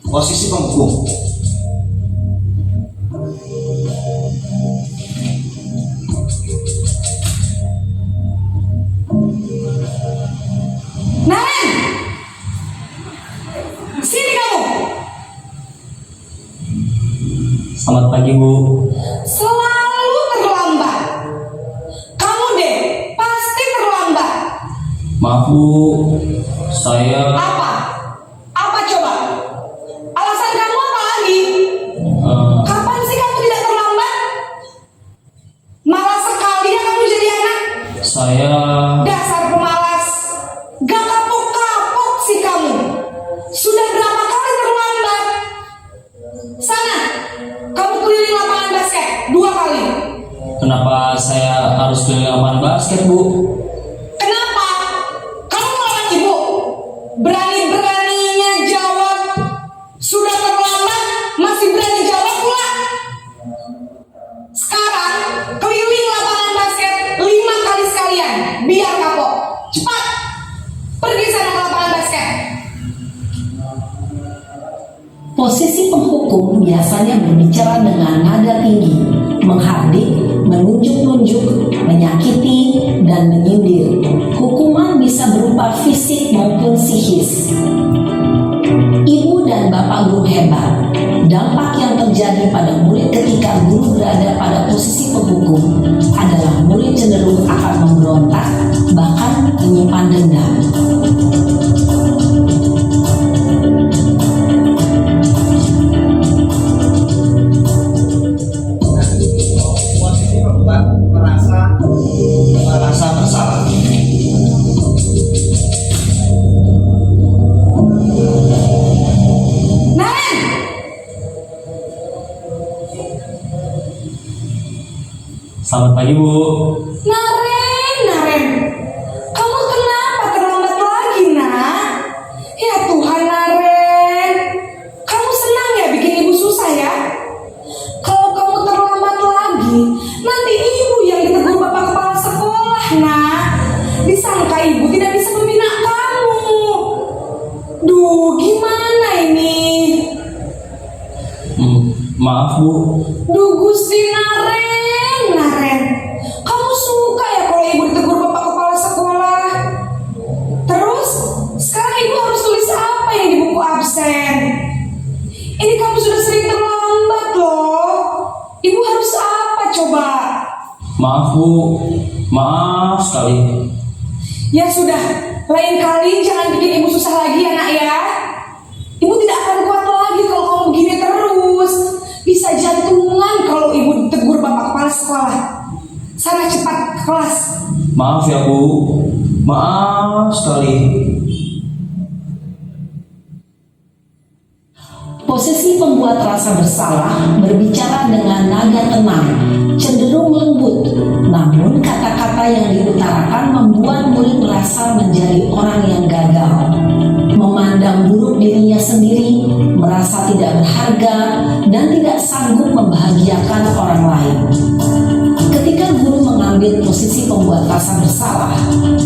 posisi penghukum. Naren, sini kamu. Selamat pagi Bu. Selalu terlambat. Kamu deh pasti terlambat. Maaf Bu, saya Apa? Apa coba? Alasan kamu apa lagi? Kapan sih kamu tidak terlambat? Malas sekali ya kamu jadi anak. saya Dasar pemalas. Gak kapok-kapok sih kamu. Sudah berapa kali terlambat? Sana, kamu keliling lapangan basket 2 kali. kenapa saya harus keliling lapangan basket Bu? Kenapa? Kamu melawan ibu? Berani-beraninya jawab. Sudah terlambat, masih berani jawab pula. Sekarang, keliling lapangan basket 5 kali sekalian. Biar kapok. Cepat, pergi sana ke lapangan basket. Posisi penghukum biasanya berbicara dengan nada tinggi, menghardik, menunjuk-nunjuk, menyakiti, dan menyindir. Hukuman bisa berupa fisik maupun psikis. Ibu dan bapak guru hebat. Dampak yang terjadi pada murid ketika guru berada pada posisi penghukum adalah murid cenderung akan memberontak, bahkan menyimpan dendam. Posisi membuat merasa bersalah. Naren, Selamat pagi Bu. Naren, kamu kenapa terlambat lagi, nak? Ya Tuhan, Naren, kamu senang ya bikin ibu susah ya? Kalau kamu terlambat lagi, nanti ibu yang ditegur bapak kepala sekolah, nak. Disangka ibu tidak bisa membina kamu. Duh, gimana ini? Maaf Bu. Duh Gusti Naren, kamu suka ya kalau ibu ditegur bapak kepala sekolah? Terus, sekarang ibu harus tulis apa yang di buku absen? Ini kamu sudah sering terlambat loh. Ibu harus apa coba? Maaf Bu, maaf sekali. Ya sudah, lain kali jangan bikin ibu susah lagi ya nak ya. Ibu tidak akan kuat lagi kalau kamu begini terus. Bisa jantungan kalau ibu ditegur bapak kepala sekolah. Sana cepat ke kelas. Maaf ya Bu, maaf sekali. Posisi pembuat rasa bersalah berbicara dengan nada tenang, cenderung lembut. Namun kata-kata yang diutarakan membuat murid merasa menjadi orang yang gagal, memandang buruk dirinya sendiri, merasa tidak berharga, dan tidak sanggup membahagiakan orang lain. Ketika guru mengambil posisi pembuat rasa bersalah,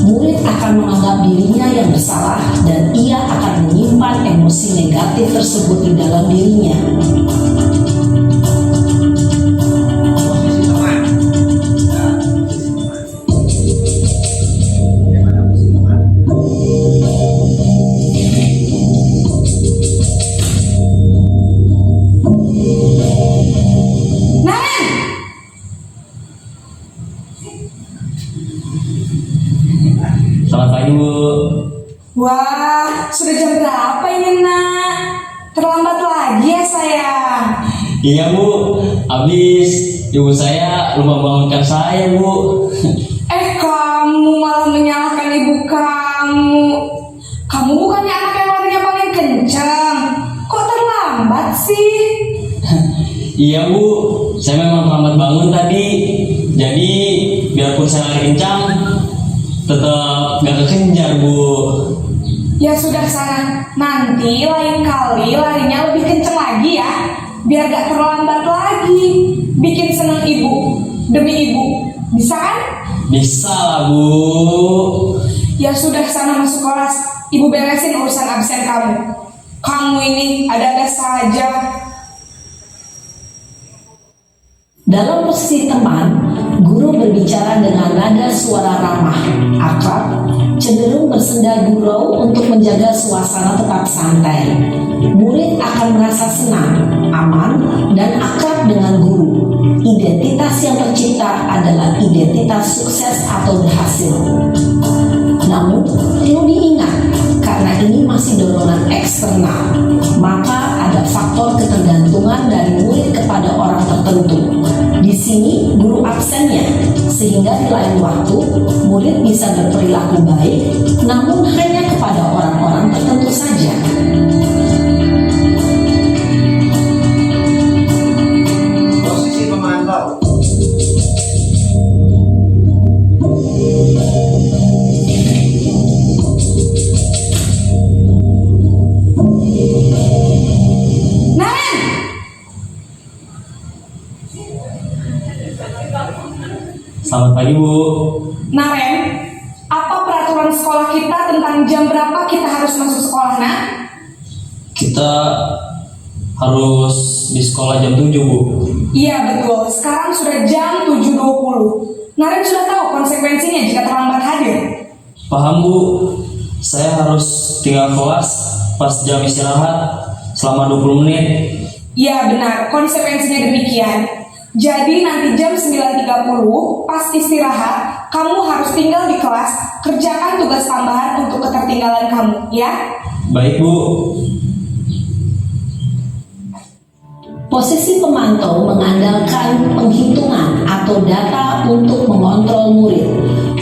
murid akan menganggap dirinya yang bersalah dan ia akan menyimpan emosi negatif tersebut di dalam dirinya. Posisi teman. Nah, posisi teman. Bagaimana posisi teman? Naren, Selamat pagi Bu. wah sudah jam berapa ini nak? Terlambat lagi ya sayang. Iya Bu, habis ibu saya lupa bangunkan saya Bu. Kamu malah menyalahkan ibu kamu. Kamu bukannya anak yang larinya paling kencang. Kok terlambat sih? Iya Bu, saya memang terlambat bangun tadi. Jadi biarpun saya lari kencang, tetap gak kekejar Bu. Ya sudah sana. Nanti lain kali larinya lebih kencang lagi ya. Biar gak terlambat lagi. Bikin seneng ibu. Demi ibu. Bisa kan? Bisa lah Bu. Ya sudah sana masuk kelas. Ibu beresin urusan absen kamu. Kamu ini ada-ada saja. Dalam posisi teman, guru berbicara dengan nada suara ramah, akrab, cenderung bersenda gurau untuk menjaga suasana tetap santai. Murid akan merasa senang, aman, dan akrab dengan guru. Identitas yang tercipta adalah identitas sukses atau berhasil. Namun, perlu diingat, karena ini masih dorongan eksternal, maka ada faktor ketergantungan dari murid kepada orang tertentu. Di sini guru absennya, sehingga di lain waktu murid bisa berperilaku baik, namun hanya kepada orang-orang tertentu saja. Posisi pemantau. Naren, Selamat pagi Bu. Naren, apa peraturan sekolah kita tentang jam berapa kita harus masuk sekolah, nak? Kita harus di sekolah jam 7 Bu. Iya betul, sekarang sudah jam 7.20. Naren sudah tahu konsekuensinya jika terlambat hadir. Paham Bu, saya harus tinggal kelas pas jam istirahat selama 20 menit. Iya benar, konsekuensinya demikian. Jadi nanti jam 9.30 pas istirahat, kamu harus tinggal di kelas, kerjakan tugas tambahan untuk ketertinggalan kamu, ya? Baik Bu. Posisi pemantau mengandalkan penghitungan atau data untuk mengontrol murid.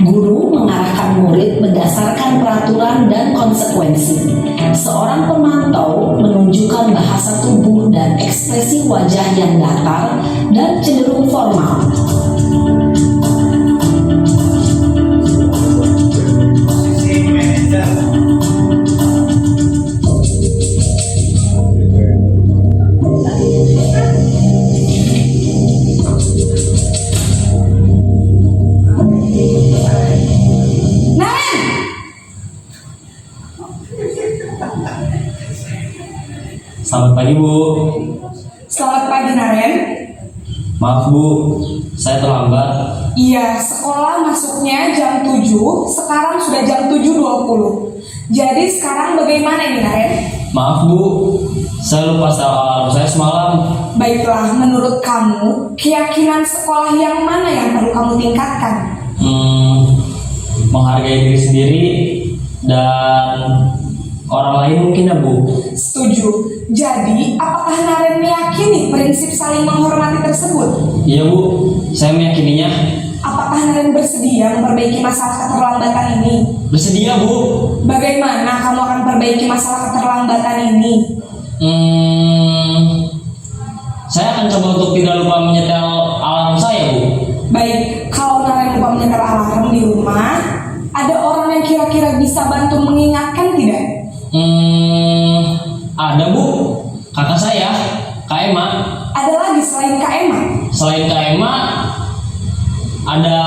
Guru mengarahkan murid berdasarkan peraturan dan konsekuensi. Seorang pemantau menunjukkan bahasa tubuh dan ekspresi wajah yang datar dan cenderung formal. Posisi manajer. Naren, Selamat pagi Bu. selamat pagi Naren. Maaf Bu, saya terlambat. Iya, sekolah masuknya jam 7, sekarang sudah jam 7.20. Jadi sekarang bagaimana ini Naren? Maaf Bu, Saya lupa setel alarm saya semalam. Baiklah, menurut kamu, keyakinan sekolah yang mana yang perlu kamu tingkatkan? Menghargai diri sendiri dan orang lain mungkin ya Bu. Setuju. Jadi, apakah Naren meyakini prinsip saling menghormati tersebut? Iya Bu, saya meyakininya. Apakah Naren bersedia memperbaiki masalah keterlambatan ini? Bersedia Bu. Bagaimana kamu akan perbaiki masalah keterlambatan ini? Saya akan coba untuk tidak lupa menyetel alarm saya Bu. Baik, kalau Naren lupa menyetel alarm di rumah, ada orang yang kira-kira bisa bantu mengingatkan tidak? Ada Bu, kakak saya, Kak Emma. Ada lagi selain Kak Emma? Selain Kak Emma, ada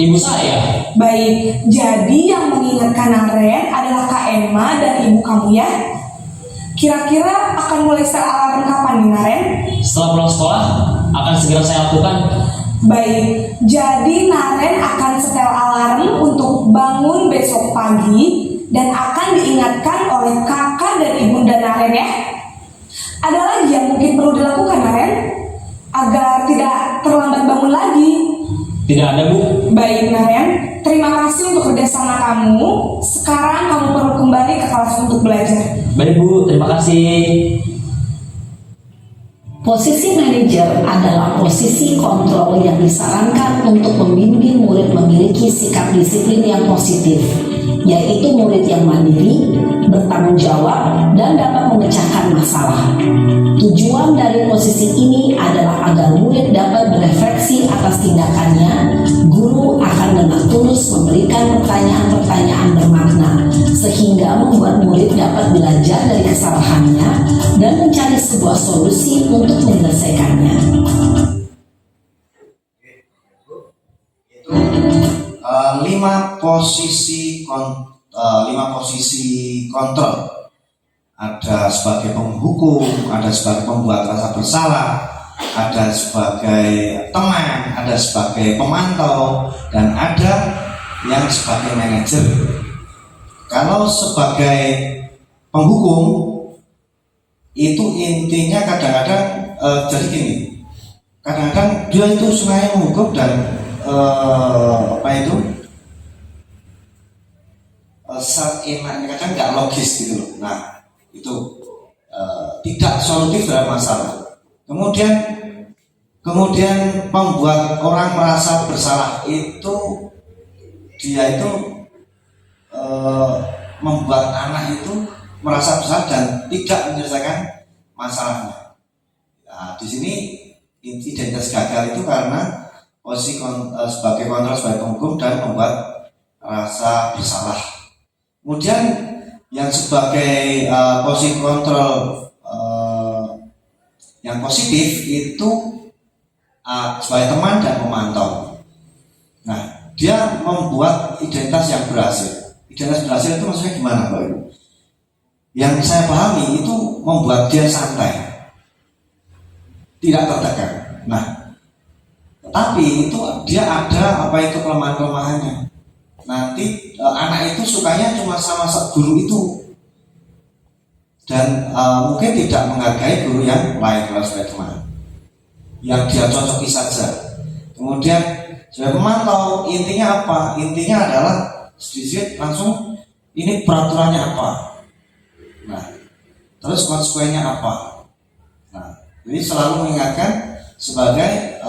ibu saya. Baik, jadi yang mengingatkan Naren adalah Kak Emma dan ibu kamu ya? Kira-kira akan mulai setel alarm kapan nih Naren? Setelah pulang sekolah, akan segera saya lakukan. Baik, jadi Naren akan setel alarm untuk bangun besok pagi dan akan diingatkan oleh kakak dan ibunda Naren ya. Ada lagi yang mungkin perlu dilakukan Naren agar tidak terlambat bangun lagi? Tidak ada Bu. Baik Naren, terima kasih untuk kerjasama kamu. Sekarang kamu perlu kembali ke kelas untuk belajar. Baik Bu, terima kasih. Posisi manajer adalah posisi kontrol yang disarankan untuk membimbing murid memiliki sikap disiplin yang positif, yaitu murid yang mandiri, bertanggung jawab, dan dapat memecahkan masalah. Tujuan dari posisi ini adalah agar murid dapat berefleksi atas tindakannya. Guru akan dengan tulus memberikan pertanyaan-pertanyaan bermakna, sehingga membuat murid dapat belajar dari kesalahannya dan mencari sebuah solusi untuk menyelesaikannya. Itu 5 posisi kontrol. Ada sebagai penghukum, ada sebagai pembuat rasa bersalah, ada sebagai teman, ada sebagai pemantau, dan ada yang sebagai manajer. Kalau sebagai penghukum, itu intinya kadang-kadang jadi gini, kadang-kadang dia itu sebenarnya menghukum dan saat enaknya kadang nggak logis gitu loh. Nah itu tidak solutif dalam masalah. Kemudian membuat orang merasa bersalah itu dia itu membuat anak itu merasa bersalah dan tidak menyelesaikan masalahnya. Nah, di sini identitas gagal itu karena posisi sebagai kontrol sebagai penghukum dan membuat rasa bersalah. Kemudian yang sebagai posisi kontrol yang positif itu sebagai teman dan memantau. Nah, dia membuat identitas yang berhasil. Identitas berhasil itu maksudnya gimana, Pak Ibu? Yang saya pahami itu membuat dia santai, tidak tertekan. Nah, tetapi itu dia ada kelemahan-kelemahannya. Nanti anak itu sukanya cuma sama guru itu dan mungkin tidak menghargai guru yang lain kalau sebagai teman, yang dia cocoki saja. Kemudian sebagai pemantau, intinya apa? Intinya adalah sedikit langsung ini peraturannya apa. Nah, terus konsekuensinya apa? Nah, jadi selalu mengingatkan sebagai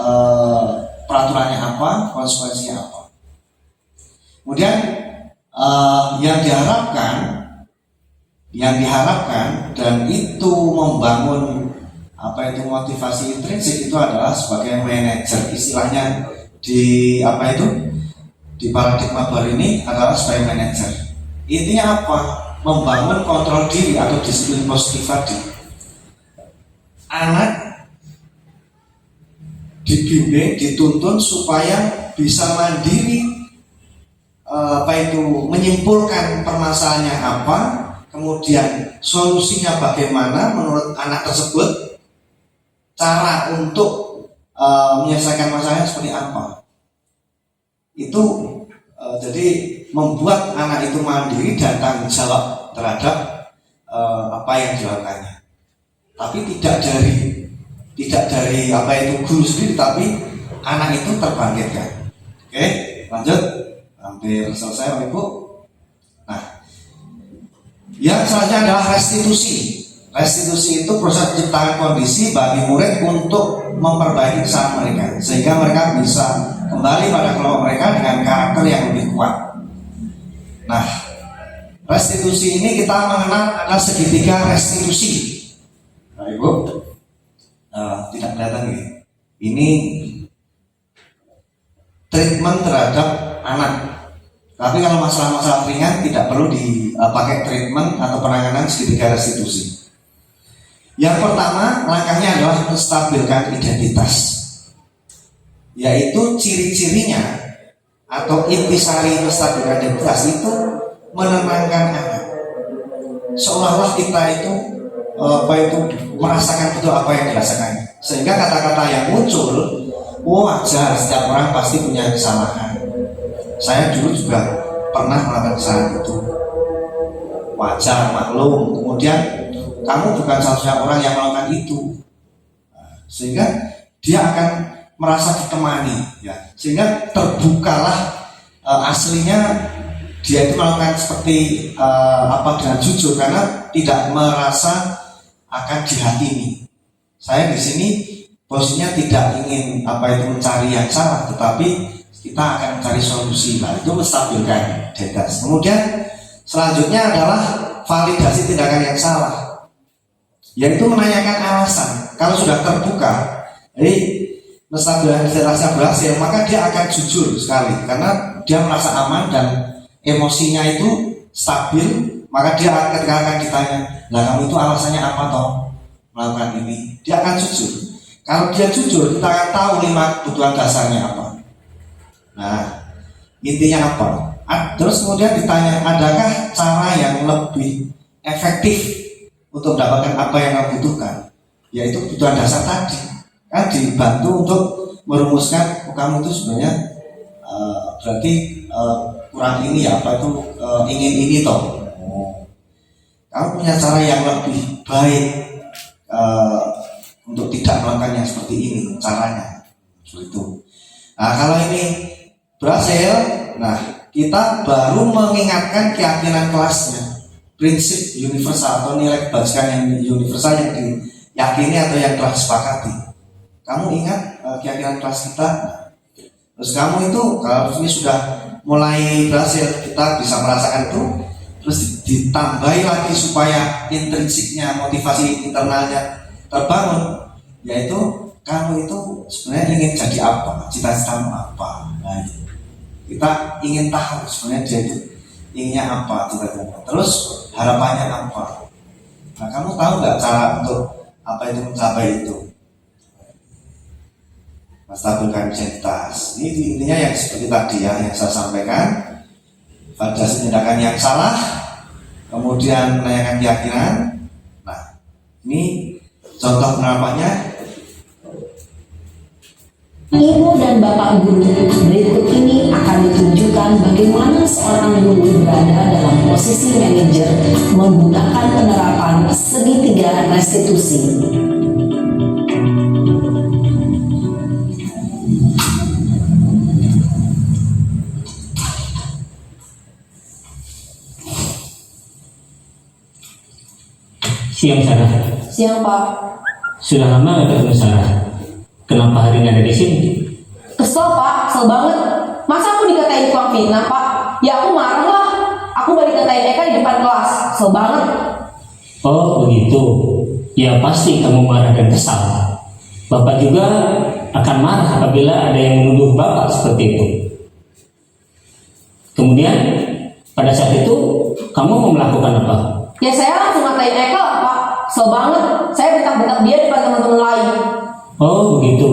peraturannya apa, konsekuensinya apa. Kemudian yang diharapkan dan itu membangun motivasi intrinsik itu adalah sebagai manajer, istilahnya di di paradigma baru ini adalah sebagai manajer. Intinya apa? Membangun kontrol diri atau disiplin positif tadi. Anak dibimbing, dituntun supaya bisa mandiri, menyimpulkan permasalahannya apa, kemudian solusinya bagaimana menurut anak tersebut, cara untuk menyelesaikan masalahnya seperti apa. Itu jadi membuat anak itu mandiri dan tanggung jawab terhadap apa yang dilakukannya. tapi tidak dari apa itu guru sendiri, tapi anak itu terbangkitkan. Oke, lanjut. Hampir selesai Bapak Ibu. Nah, yang selanjutnya adalah restitusi. Restitusi itu proses menciptakan kondisi bagi murid untuk memperbaiki kesalahan mereka, sehingga mereka bisa kembali pada kelompok mereka dengan karakter yang lebih kuat. Nah, restitusi ini kita mengenal ada segitiga restitusi. Nah, Ibu, tidak kelihatan ini. Ini treatment terhadap anak. Tapi kalau masalah-masalah ringan tidak perlu dipakai treatment atau penanganan segitiga restitusi. Yang pertama, langkahnya adalah menstabilkan identitas, yaitu ciri-cirinya atau intisari menstabilkan identitas itu menenangkan anak, seolah-olah kita itu merasakan betul apa yang dirasakan, sehingga kata-kata yang muncul, wajar, setiap orang pasti punya kesalahan. Saya dulu juga pernah melakukan kesalahan itu, wajar, maklum. Kemudian kamu bukan satu-satunya orang yang melakukan itu, sehingga dia akan merasa ditemani, ya. Sehingga terbukalah aslinya dia itu melakukan seperti dengan jujur, karena tidak merasa akan dihakimi. Saya di sini posisinya tidak ingin mencari yang salah, tetapi kita akan mencari solusi. Nah, itu menstabilkan identitas. Kemudian selanjutnya adalah validasi tindakan yang salah, yaitu menanyakan alasan. Kalau sudah terbuka, menstabilkan identitasnya berhasil, maka dia akan jujur sekali, karena dia merasa aman dan emosinya itu stabil. Maka dia ketika akan ditanya, lah kamu itu alasannya apa toh melakukan ini, dia akan jujur. Kalau dia jujur, kita akan tahu 5 kebutuhan dasarnya apa. Nah, intinya apa? Terus kemudian ditanya, adakah cara yang lebih efektif untuk mendapatkan apa yang kamu butuhkan, yaitu kebutuhan dasar tadi. Kan dibantu untuk merumuskan, kamu itu sebenarnya berarti kurang ini ya, ingin ini toh. Kamu punya cara yang lebih baik untuk tidak melakukan yang seperti ini caranya, seperti itu. Nah, kalau ini berhasil, nah kita baru mengingatkan keyakinan kelasnya, prinsip universal atau nilai kebajikan yang universal yang diyakini atau yang telah disepakati. Kamu ingat keyakinan kelas kita? Terus kamu itu kalau ini sudah mulai berhasil, kita bisa merasakan itu, terus ditambahi lagi supaya intrinsiknya, motivasi internalnya terbangun, yaitu kamu itu sebenarnya ingin jadi apa, cita-citamu apa. Nah, kita ingin tahu sebenarnya dia itu inginnya apa, cita-cita, terus harapannya apa. Nah, kamu tahu nggak cara untuk mencapai itu? Menstabilkan identitas. Ini intinya yang seperti tadi ya, yang saya sampaikan. Validasi tindakan yang salah, kemudian menanyakan keyakinan. Nah, ini contoh penerapannya. Ibu dan Bapak Guru, berikut ini akan ditunjukkan bagaimana seorang guru berada dalam posisi manajer menggunakan penerapan segitiga restitusi. Siang Sarah. Siang Pak. Sudah lama nggak ketemu Sarah? Kenapa hari ini ada di sini? Kesel Pak, kesel banget. Masa aku dikatain tukang fitnah Pak? Ya aku marah lah. Aku balik dikatain Eka di depan kelas. Kesel banget. Oh begitu. Ya pasti kamu marah dan kesal. Bapak juga akan marah apabila ada yang menuduh Bapak seperti itu. Kemudian pada saat itu kamu mau melakukan apa? Ya saya langsung ngatain Eka lah Pak. Kesel banget. Saya bentak-bentak dia di depan teman-teman lain. Oh begitu.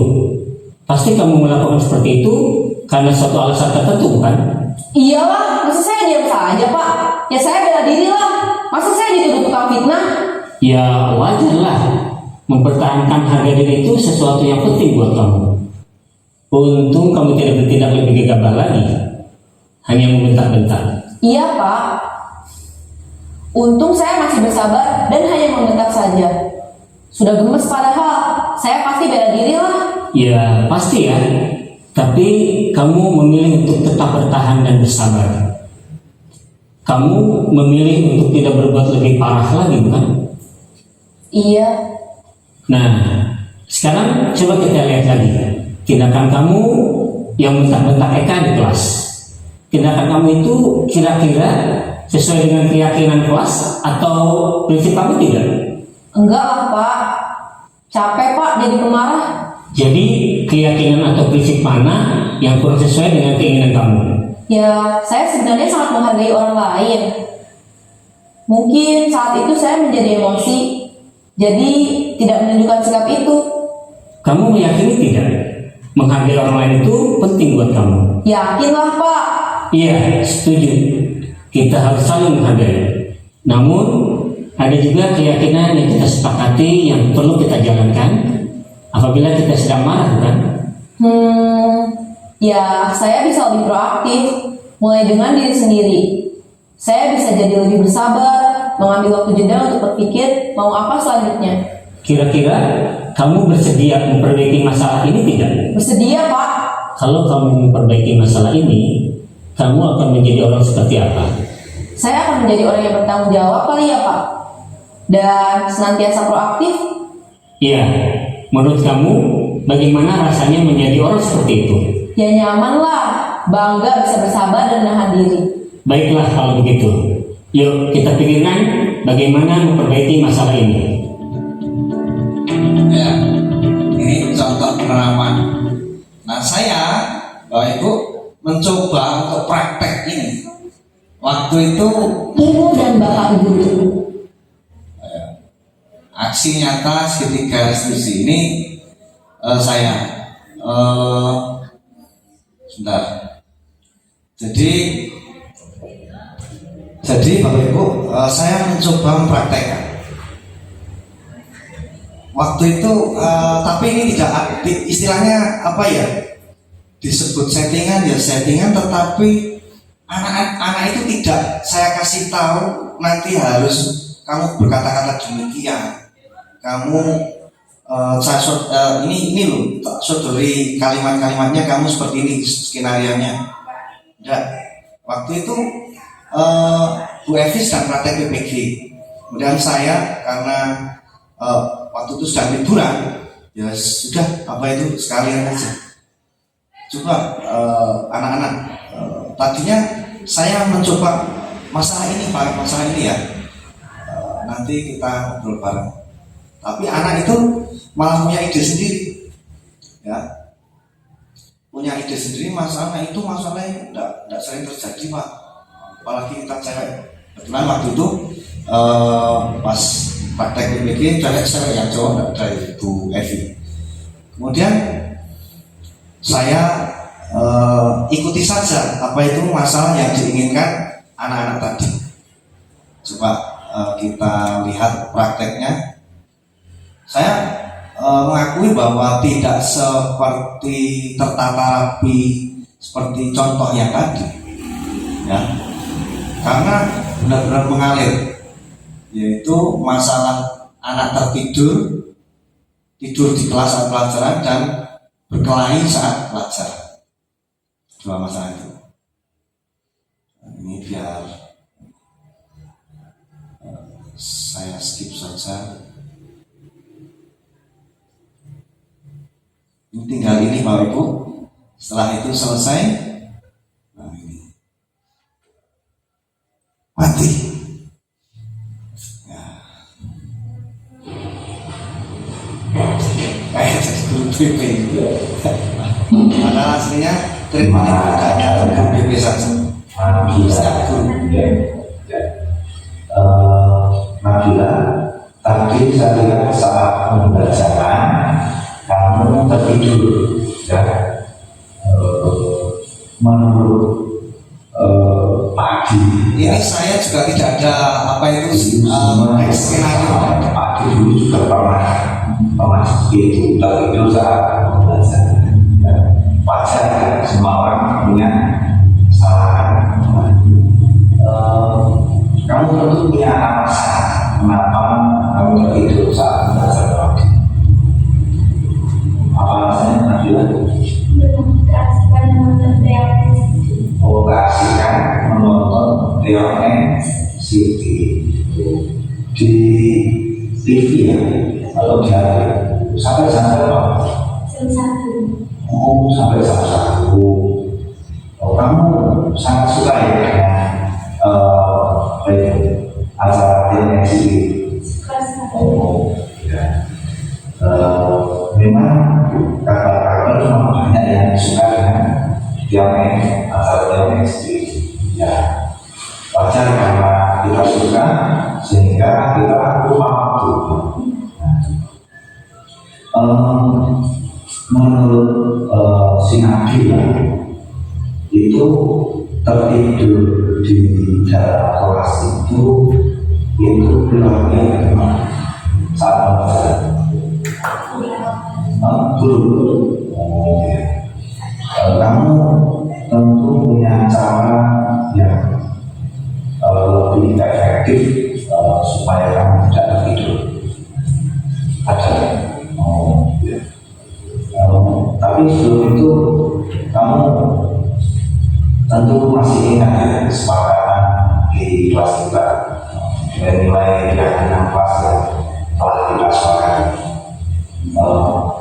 Pasti kamu melakukan seperti itu karena suatu alasan tertentu, bukan? Iyalah, masa saya diam saja Pak? Ya saya bela diri lah. Masa saya dituduh tukang fitnah? Ya wajar lah. Mempertahankan harga diri itu sesuatu yang penting buat kamu. Untung kamu tidak bertindak lebih gegabah lagi, hanya membentak-bentak. Iya Pak. Untung saya masih bersabar dan hanya membentak saja. Sudah gemes padahal, saya pasti bela diri lah. Ya pasti ya. Tapi kamu memilih untuk tetap bertahan dan bersabar. Kamu memilih untuk tidak berbuat lebih parah lagi, bukan? Iya. Nah, sekarang coba kita lihat lagi tindakan kamu yang bentak-bentak Eka di kelas. Tindakan kamu itu kira-kira sesuai dengan keyakinan kelas atau prinsip kamu tidak? Enggak lah Pak, capek Pak jadi pemarah. Jadi keyakinan atau prinsip mana yang kurang sesuai dengan keinginan kamu? Ya, saya sebenarnya sangat menghargai orang lain. Mungkin saat itu saya menjadi emosi, jadi tidak menunjukkan sikap itu. Kamu meyakini tidak? Menghargai orang lain itu penting buat kamu. Yakinlah Pak. Iya, setuju. Kita harus saling menghargai. Namun, ada juga keyakinan yang kita sepakati yang perlu kita jalankan apabila kita sedang marah, kan? Ya saya bisa lebih proaktif, mulai dengan diri sendiri. Saya bisa jadi lebih bersabar, mengambil waktu jeda untuk berpikir mau apa selanjutnya. Kira-kira kamu bersedia memperbaiki masalah ini tidak? Bersedia Pak. Kalau kamu memperbaiki masalah ini, kamu akan menjadi orang seperti apa? Saya akan menjadi orang yang bertanggung jawab kali ya Pak. Dan senantiasa proaktif. Iya, menurut kamu bagaimana rasanya menjadi orang seperti itu? Ya nyaman lah, bangga bisa bersabar dan menahan diri. Baiklah kalau begitu. Yuk kita pikirkan bagaimana memperbaiki masalah ini. Ya, ini contoh penerapan. Nah, saya, Bapak Ibu, mencoba untuk praktek ini. Waktu itu Ibu dan Bapak Guru. aksi nyata segitiga restitusi ini saya sebentar. Jadi Bapak Ibu, saya mencoba mempraktekkan. Waktu itu, tapi ini tidak istilahnya apa ya? Disebut settingan ya settingan, tetapi anak-anak itu tidak saya kasih tahu nanti harus kamu berkata-kata demikian. Kamu ini loh, sodori kalimat-kalimatnya kamu seperti ini skenarionya. Dan waktu itu Bu Evi sedang praktek PPG. Kemudian saya karena waktu itu sedang liburan, ya sudah apa itu sekalian aja. Coba anak-anak, tadinya saya mencoba masalah ini Pak, masalah ini ya. Nanti kita ngobrol bareng. Tapi anak itu malah punya ide sendiri, ya, punya ide sendiri. Masalahnya tidak sering terjadi Pak, apalagi kita cewek. Kebetulan waktu itu pas praktek PPG cewek yang cowok dari Bu Evi. Kemudian saya ikuti saja apa itu masalah yang diinginkan anak-anak tadi. Coba kita lihat prakteknya. Saya mengakui bahwa tidak seperti tertata rapi seperti contoh yang tadi, ya, karena benar-benar mengalir, yaitu masalah anak tidur di kelas saat pelajaran dan berkelahi saat belajar. Dua masalah itu. Ini biar saya skip saja. Ini tinggal ini Bapak Ibu. Setelah itu selesai. Nah ini mati. Ya. Kayak jadi guru BP. Padahal aslinya terima hanya guru BP saja. Setiap guru. Nabila, tadi saya lihat saat membacakan kamu tertidur, ya. Menurut Pagi. Ini saya juga tidak ada apa itu skenario. Pagi dulu juga pernah seperti itu, tapi itu saat belajar. Wajar, semua orang punya kesalahan. Kamu tentu punya alasan kenapa kamu tertidur saat belajar. sampai apa? Jam 1. Oh, sampai jam 1. Oh, kamu sangat suka ya dengan apa itu, acara yang sendiri? Suka sekali. Oh, ya. Memang kakak-kakak memang banyak yang suka dengan acara sendiri. Ya, wajar karena kita suka sehingga kita lupa waktu. Menurut si Nabi itu tertidur di dalam kelas itu berarti saat belajar. Dulu. Oh, ya. Kamu tentu punya cara yang lebih efektif supaya kamu tidak tertidur. Ada. Oh, ya. Tapi sebelum itu kamu tentu masih ingat ya kesepakatan di kelas kita, nilai yang kelas yang telah kita sepakati.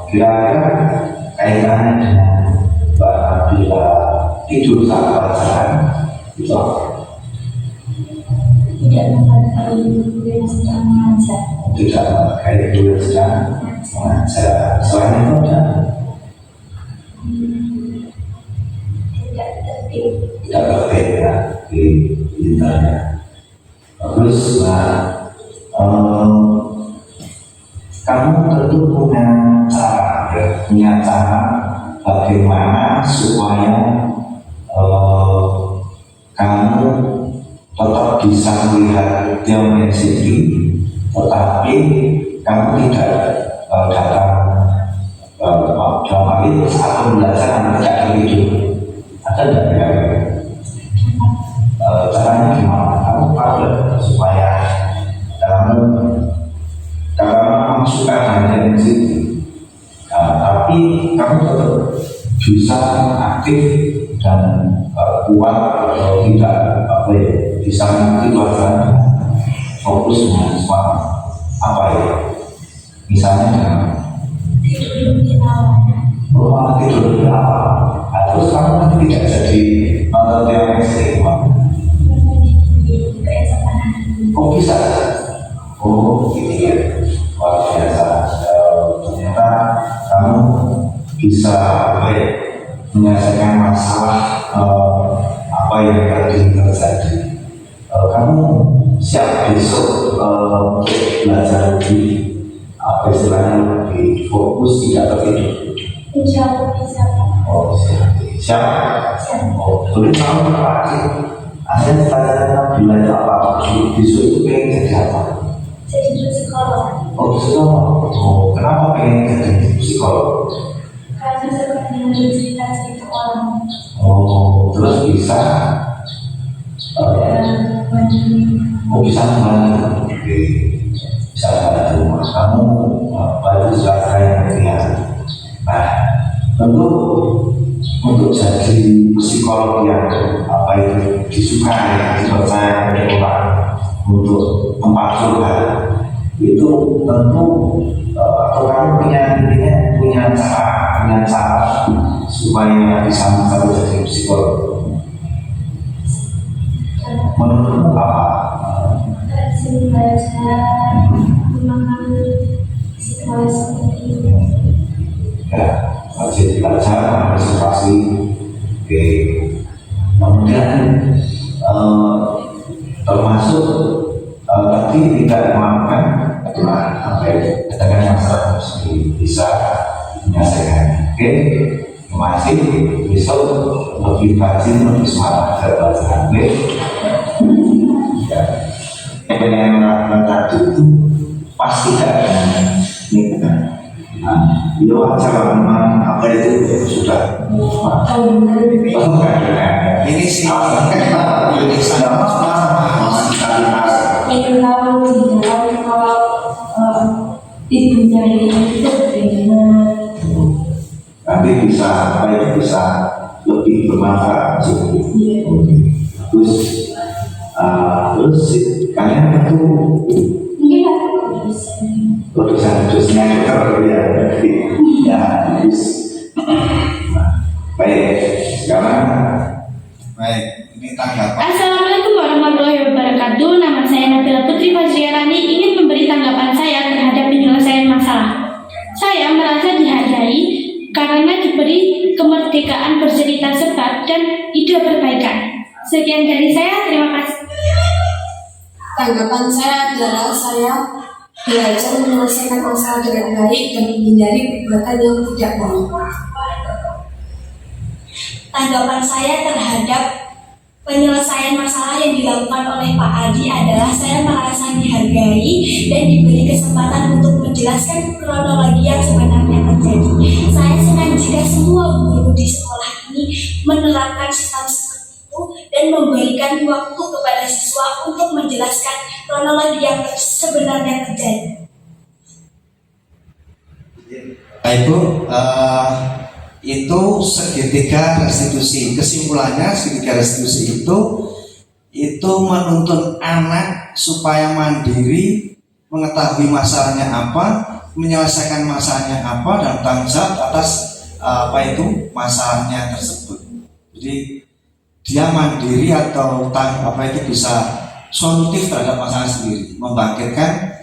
Kira-kira kaitannya dengan bila tidur saat pelajaran itu apa? Tidak menghargai guru yang sedang mengajar. Tidak menghargai guru yang sedang mengajar. Selain itu ada? Tidak tertib. Tidak tertib ya di internet. Terus kamu tentu punya cara bagaimana supaya kamu tetap bisa melihat dimensi, tetapi kamu tidak datang dalam hal itu saat belajar tidak tertidur. Ada tidak ya? Caranya gimana? Kamu tahu supaya kamu suka dengan dimensi, tapi kamu tetap bisa aktif dan kuat atau tidak bisa mengikuti pelajaran fokus dengan semangat apa ya? Misalnya dengan Tidur lebih lama. malah tidur lebih lama. Terus kamu nanti tidak jadi nonton yang ekstrim. Oh bisa? Oh gitu ya. Luar biasa. Ternyata kamu bisa menyelesaikan masalah apa yang tadi terjadi. Kamu siap besok belajar lebih apa istilahnya lebih fokus, tidak tertidur? Insya Allah bisa. Oh siap. Siap. Oh boleh tahu apa? Ada tanya belajar apa? Besok itu pengen jadi apa? Jadi psikolog. Oh psikolog. Oh kenapa pengen jadi psikolog? Karena suka dengan cerita-cerita orang. Oh terus bisa bisa membantu. Bisa membantu kamu bantu saudara yang berkhianat. Nah tentu untuk jadi psikolog yang apa itu disukai, dipercaya oleh orang untuk tempat curhat itu tentu atau kamu punya cara supaya bisa mencapai jadi psikolog. Menurutmu apa? Rajin belajar, memahami situasi seperti itu. Ya, rajin belajar, antisipasi. Oke. Kemudian termasuk tadi tidak melakukan dengan masyarakat sendiri bisa menyelesaikan. Oke, masih besok lebih rajin, lebih semangat belajar. Oke. Ya, yang melakukan tadi itu pasti tidak ini. Nah, itu acara memang apa itu sudah. Ini sih. Ini sama Ingin tahu kalau ibunya itu bagaimana? nanti bisa apa ya bisa lebih bermanfaat sih. Terus kalian tentu Iya. produsen ya sekarang Baik, ini tanggapan. Assalamualaikum warahmatullahi wabarakatuh. Nama saya Nabila Putri Fajriarani, ingin memberi tanggapan saya terhadap penyelesaian masalah. Saya merasa dihargai karena diberi kemerdekaan bercerita sebab dan ide perbaikan. Sekian dari saya, terima kasih. Tanggapan saya adalah saya belajar menyelesaikan masalah dengan baik dan menghindari perbuatan yang tidak baik. Tanggapan saya terhadap penyelesaian masalah yang dilakukan oleh Pak Adi adalah saya merasa dihargai dan diberi kesempatan untuk menjelaskan kronologi yang sebenarnya terjadi. Saya senang jika semua guru di sekolah ini menerapkan sistem seperti itu dan memberikan waktu kepada siswa untuk menjelaskan kronologi yang sebenarnya terjadi. Ibu, itu segitiga restitusi. Kesimpulannya segitiga restitusi itu menuntun anak supaya mandiri, mengetahui masalahnya apa, menyelesaikan masalahnya apa, dan tanggung jawab atas masalahnya tersebut. Jadi dia mandiri atau bisa solutif terhadap masalah sendiri, membangkitkan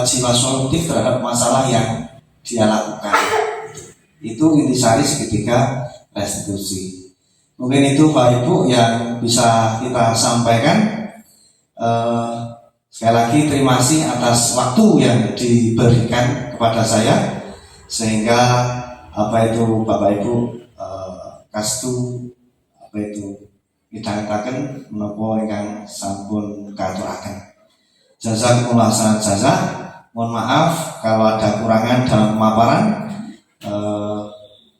jiwa solutif terhadap masalah yang dia lakukan. Itu intisari segitiga restitusi. Mungkin itu Pak Ibu yang bisa kita sampaikan. Sekali lagi terima kasih atas waktu yang diberikan kepada saya, sehingga Bapak Ibu kastu midhangetaken menapa ingkang sampun katuraken. Jazakumullah khairan jazaa. Mohon maaf kalau ada kurangan dalam pemaparan.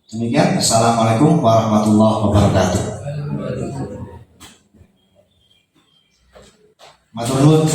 Demikian, assalamualaikum warahmatullahi wabarakatuh. Matur nuwun.